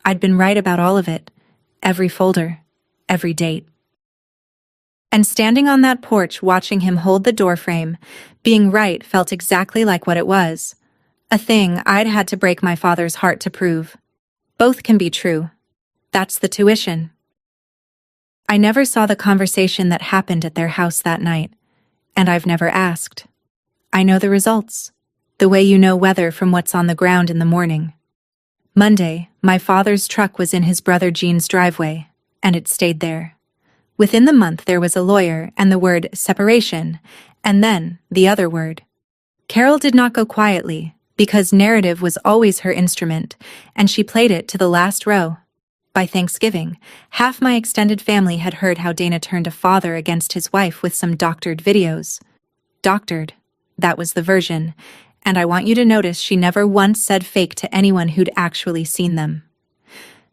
I'd been right about all of it. Every folder. Every date. And standing on that porch watching him hold the doorframe, being right felt exactly like what it was. A thing I'd had to break my father's heart to prove. Both can be true. That's the tuition. I never saw the conversation that happened at their house that night, and I've never asked. I know the results, the way you know weather from what's on the ground in the morning. Monday, my father's truck was in his brother Gene's driveway, and it stayed there. Within the month there was a lawyer and the word separation, And then, the other word. Carol did not go quietly, because narrative was always her instrument, and she played it to the last row. By Thanksgiving, half my extended family had heard how Dana turned a father against his wife with some doctored videos. Doctored. That was the version, and I want you to notice she never once said fake to anyone who'd actually seen them.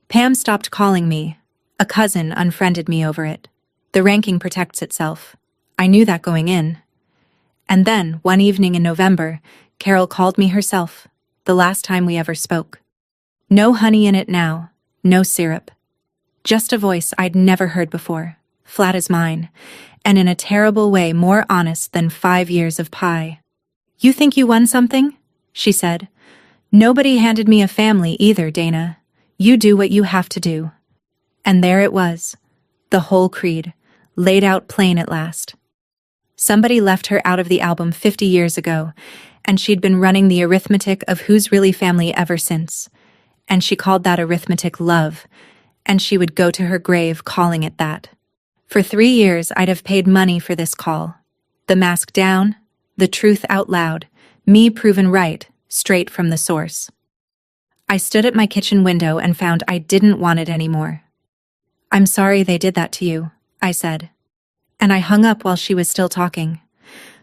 Pam stopped calling me. A cousin unfriended me over it. The ranking protects itself. I knew that going in. And then, one evening in November, Carol called me herself, the last time we ever spoke. No honey in it now. No syrup. Just a voice I'd never heard before, flat as mine, and in a terrible way more honest than 5 years of pie. "You think you won something?" she said. "Nobody handed me a family either, Dana. You do what you have to do." And there it was, the whole creed, laid out plain at last. Somebody left her out of the album 50 years ago, and she'd been running the arithmetic of who's really family ever since. And she called that arithmetic love, and she would go to her grave calling it that. For 3 years I'd have paid money for this call. The mask down, the truth out loud, me proven right, straight from the source. I stood at my kitchen window and found I didn't want it anymore. "I'm sorry they did that to you," I said. And I hung up while she was still talking.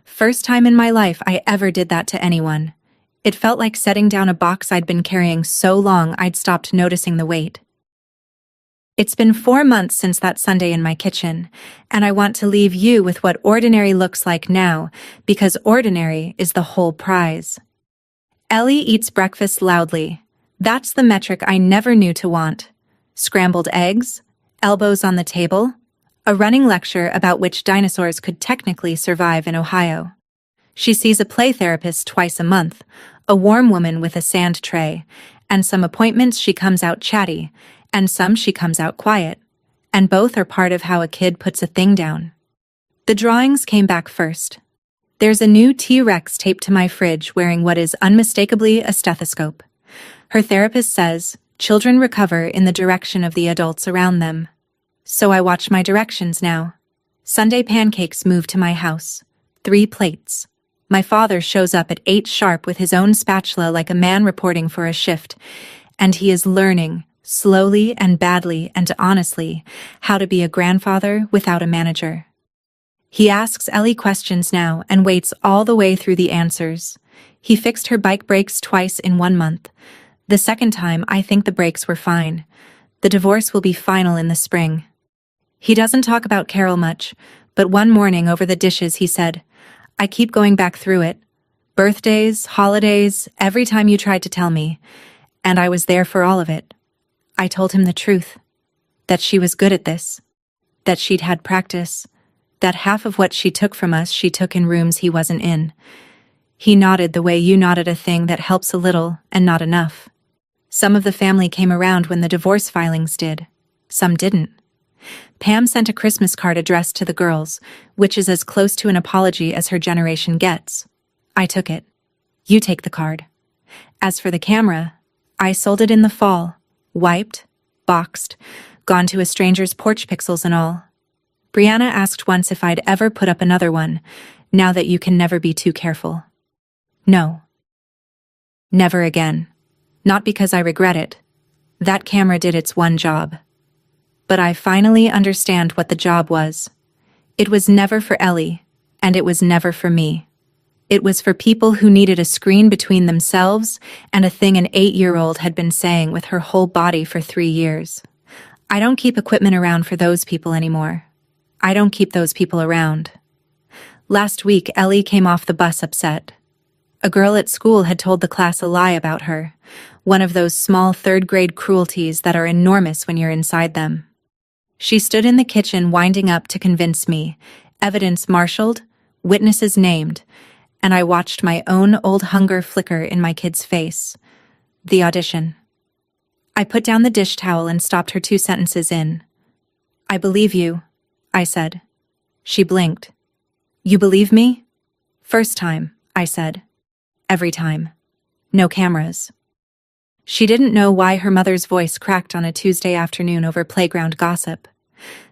First time in my life I ever did that to anyone. It felt like setting down a box I'd been carrying so long I'd stopped noticing the weight. It's been 4 months since that Sunday in my kitchen, and I want to leave you with what ordinary looks like now, because ordinary is the whole prize. Ellie eats breakfast loudly. That's the metric I never knew to want. Scrambled eggs, elbows on the table, a running lecture about which dinosaurs could technically survive in Ohio. She sees a play therapist twice a month, a warm woman with a sand tray, and some appointments she comes out chatty, and some she comes out quiet, and both are part of how a kid puts a thing down. The drawings came back first. There's a new T-Rex taped to my fridge wearing what is unmistakably a stethoscope. Her therapist says, children recover in the direction of the adults around them. So I watch my directions now. Sunday pancakes move to my house. 3 plates. My father shows up at 8 sharp with his own spatula like a man reporting for a shift, and he is learning, slowly and badly and honestly, how to be a grandfather without a manager. He asks Ellie questions now and waits all the way through the answers. He fixed her bike brakes twice in 1 month. The second time, I think the brakes were fine. The divorce will be final in the spring. He doesn't talk about Carol much, but one morning over the dishes he said, "I keep going back through it. Birthdays, holidays, every time you tried to tell me. And I was there for all of it." I told him the truth. That she was good at this. That she'd had practice. That half of what she took from us she took in rooms he wasn't in. He nodded the way you nodded a thing that helps a little and not enough. Some of the family came around when the divorce filings did. Some didn't. Pam sent a Christmas card addressed to the girls, which is as close to an apology as her generation gets. I took it. You take the card. As for the camera, I sold it in the fall, wiped, boxed, gone to a stranger's porch pixels and all. Brianna asked once if I'd ever put up another one, now that you can never be too careful. No. Never again. Not because I regret it. That camera did its one job. But I finally understand what the job was. It was never for Ellie, and it was never for me. It was for people who needed a screen between themselves and a thing an 8-year-old had been saying with her whole body for 3 years. I don't keep equipment around for those people anymore. I don't keep those people around. Last week, Ellie came off the bus upset. A girl at school had told the class a lie about her, one of those small third-grade cruelties that are enormous when you're inside them. She stood in the kitchen winding up to convince me, evidence marshaled, witnesses named, and I watched my own old hunger flicker in my kid's face. The audition. I put down the dish towel and stopped her 2 sentences in. "I believe you," I said. She blinked. "You believe me?" "First time," I said. "Every time. No cameras." She didn't know why her mother's voice cracked on a Tuesday afternoon over playground gossip.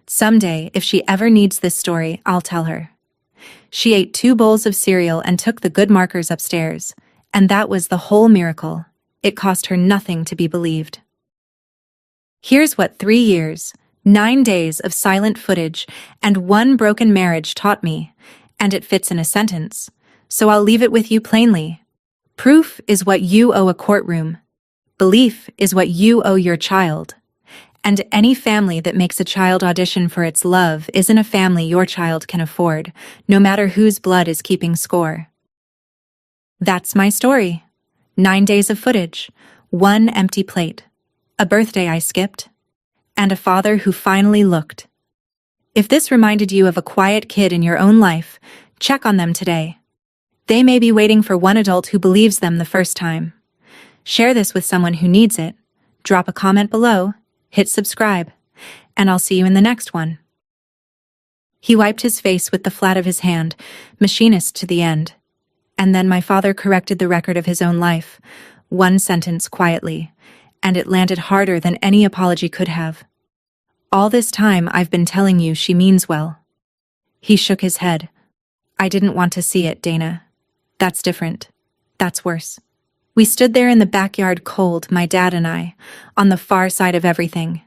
Someday, if she ever needs this story, I'll tell her. She ate 2 bowls of cereal and took the good markers upstairs, and that was the whole miracle. It cost her nothing to be believed. Here's what 3 years, 9 days of silent footage, and 1 broken marriage taught me, and it fits in a sentence, so I'll leave it with you plainly. Proof is what you owe a courtroom. Belief is what you owe your child. And any family that makes a child audition for its love isn't a family your child can afford, no matter whose blood is keeping score. That's my story. 9 days of footage, 1 empty plate, a birthday I skipped, and a father who finally looked. If this reminded you of a quiet kid in your own life, check on them today. They may be waiting for one adult who believes them the first time. Share this with someone who needs it. Drop a comment below, hit subscribe, and I'll see you in the next one. He wiped his face with the flat of his hand, machinist to the end. And then my father corrected the record of his own life, 1 sentence quietly, and it landed harder than any apology could have. All this time I've been telling you she means well. He shook his head. I didn't want to see it, Dana. That's different. That's worse. We stood there in the backyard cold, my dad and I, on the far side of everything.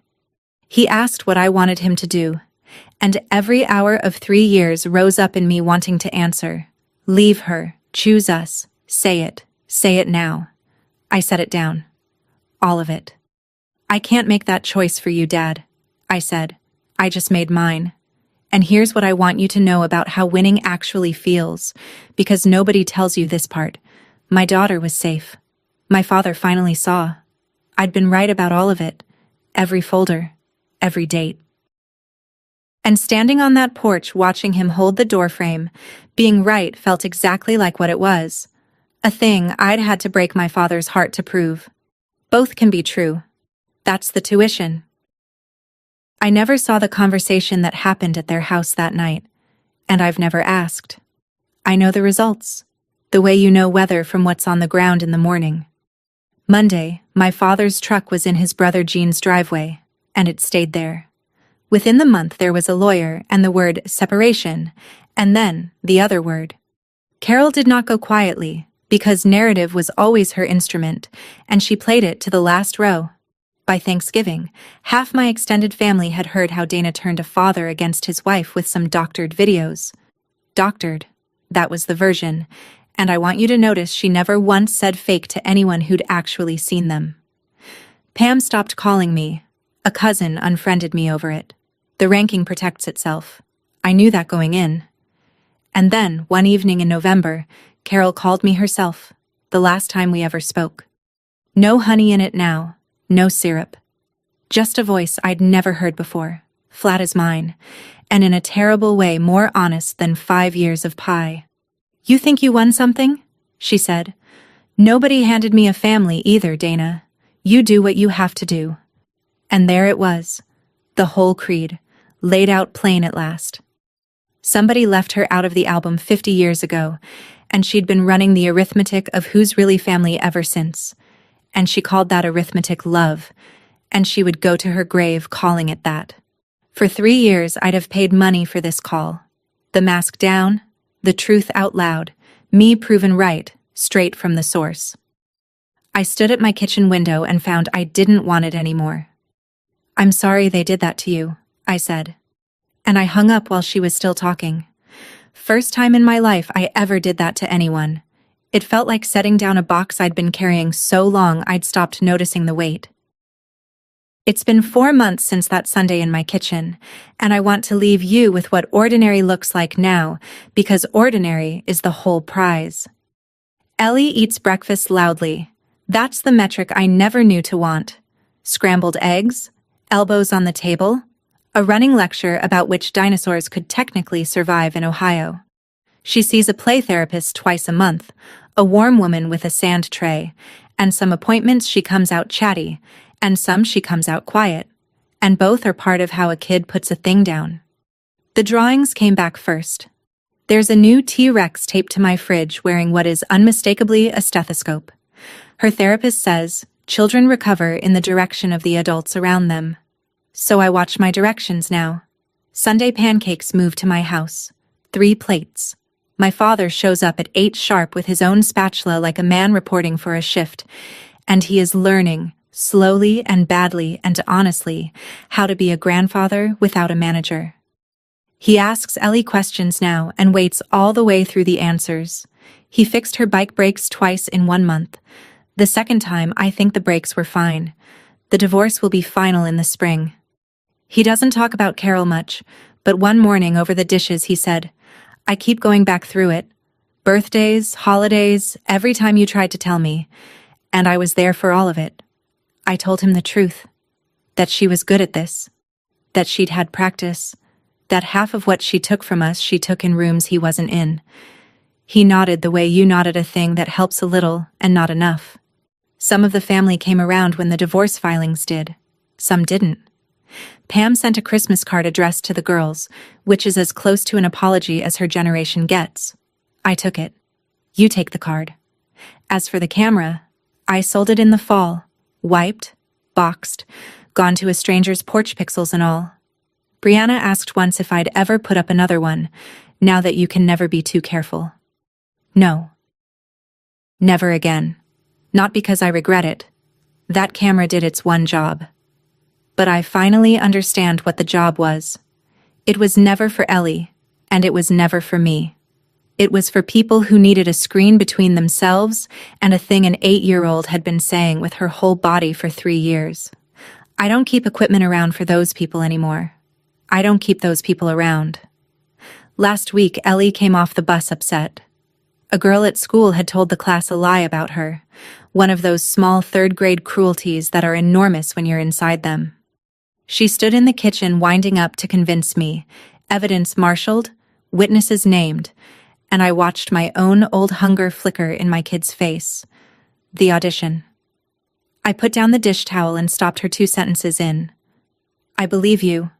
He asked what I wanted him to do, and every hour of 3 years rose up in me wanting to answer. Leave her, choose us, say it now. I set it down. All of it. I can't make that choice for you, Dad, I said. I just made mine. And here's what I want you to know about how winning actually feels, because nobody tells you this part. My daughter was safe. My father finally saw. I'd been right about all of it. Every folder. Every date. And standing on that porch watching him hold the doorframe, being right felt exactly like what it was. A thing I'd had to break my father's heart to prove. Both can be true. That's the tuition. I never saw the conversation that happened at their house that night, and I've never asked. I know the results, the way you know weather from what's on the ground in the morning. Monday, my father's truck was in his brother Gene's driveway, and it stayed there. Within the month there was a lawyer and the word separation, and then the other word. Carol did not go quietly, because narrative was always her instrument, and she played it to the last row. By Thanksgiving, half my extended family had heard how Dana turned a father against his wife with some doctored videos. Doctored, that was the version, and I want you to notice she never once said fake to anyone who'd actually seen them. Pam stopped calling me. A cousin unfriended me over it. The ranking protects itself. I knew that going in. And then, one evening in November, Carol called me herself, the last time we ever spoke. No honey in it now. No syrup. Just a voice I'd never heard before, flat as mine, and in a terrible way more honest than 5 years of pie. You think you won something? She said. Nobody handed me a family either, Dana. You do what you have to do. And there it was, the whole creed, laid out plain at last. Somebody left her out of the album 50 years ago, and she'd been running the arithmetic of Who's Really Family ever since. And she called that arithmetic love, and she would go to her grave calling it that. For 3 years I'd have paid money for this call. The mask down, the truth out loud, me proven right, straight from the source. I stood at my kitchen window and found I didn't want it anymore. I'm sorry they did that to you, I said. And I hung up while she was still talking. First time in my life I ever did that to anyone. It felt like setting down a box I'd been carrying so long I'd stopped noticing the weight. It's been 4 months since that Sunday in my kitchen, and I want to leave you with what ordinary looks like now, because ordinary is the whole prize. Ellie eats breakfast loudly. That's the metric I never knew to want. Scrambled eggs, elbows on the table, a running lecture about which dinosaurs could technically survive in Ohio. She sees a play therapist twice a month, a warm woman with a sand tray, and some appointments she comes out chatty, and some she comes out quiet, and both are part of how a kid puts a thing down. The drawings came back first. There's a new T-Rex taped to my fridge wearing what is unmistakably a stethoscope. Her therapist says, children recover in the direction of the adults around them. So I watch my directions now. Sunday pancakes move to my house. 3 plates. My father shows up at 8 sharp with his own spatula like a man reporting for a shift, and he is learning, slowly and badly and honestly, how to be a grandfather without a manager. He asks Ellie questions now and waits all the way through the answers. He fixed her bike brakes twice in 1 month. The second time, I think the brakes were fine. The divorce will be final in the spring. He doesn't talk about Carol much, but one morning over the dishes he said, "I keep going back through it. Birthdays, holidays, every time you tried to tell me. And I was there for all of it." I told him the truth. That she was good at this. That she'd had practice. That half of what she took from us she took in rooms he wasn't in. He nodded the way you nodded a thing that helps a little and not enough. Some of the family came around when the divorce filings did. Some didn't. Pam sent a Christmas card addressed to the girls, which is as close to an apology as her generation gets. I took it. You take the card. As for the camera, I sold it in the fall, wiped, boxed, gone to a stranger's porch, pixels and all. Brianna asked once if I'd ever put up another one, now that you can never be too careful. No. Never again. Not because I regret it. That camera did its one job. But I finally understand what the job was. It was never for Ellie, and it was never for me. It was for people who needed a screen between themselves and a thing an 8-year-old had been saying with her whole body for 3 years. I don't keep equipment around for those people anymore. I don't keep those people around. Last week, Ellie came off the bus upset. A girl at school had told the class a lie about her, one of those small third-grade cruelties that are enormous when you're inside them. She stood in the kitchen winding up to convince me, evidence marshaled, witnesses named, and I watched my own old hunger flicker in my kid's face. The audition. I put down the dish towel and stopped her 2 sentences in. "I believe you,"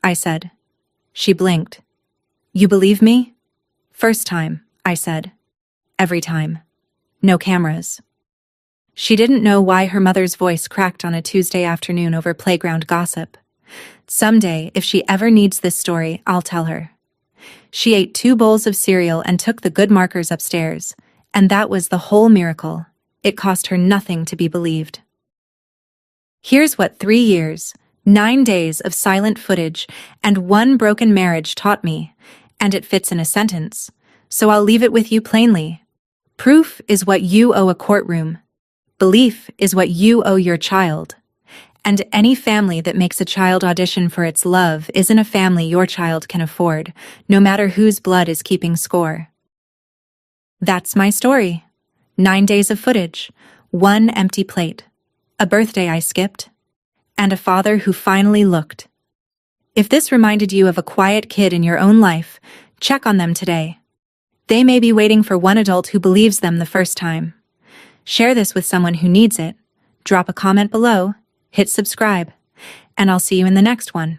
I said. She blinked. "You believe me?" "First time," I said. "Every time. No cameras." She didn't know why her mother's voice cracked on a Tuesday afternoon over playground gossip. Someday, if she ever needs this story, I'll tell her. She ate 2 bowls of cereal and took the good markers upstairs, and that was the whole miracle. It cost her nothing to be believed. Here's what 3 years, 9 days of silent footage, and 1 broken marriage taught me, and it fits in a sentence, so I'll leave it with you plainly. Proof is what you owe a courtroom. Belief is what you owe your child. And any family that makes a child audition for its love isn't a family your child can afford, no matter whose blood is keeping score. That's my story. 9 days of footage, 1 empty plate, a birthday I skipped, and a father who finally looked. If this reminded you of a quiet kid in your own life, check on them today. They may be waiting for one adult who believes them the first time. Share this with someone who needs it. Drop a comment below, hit subscribe, and I'll see you in the next one.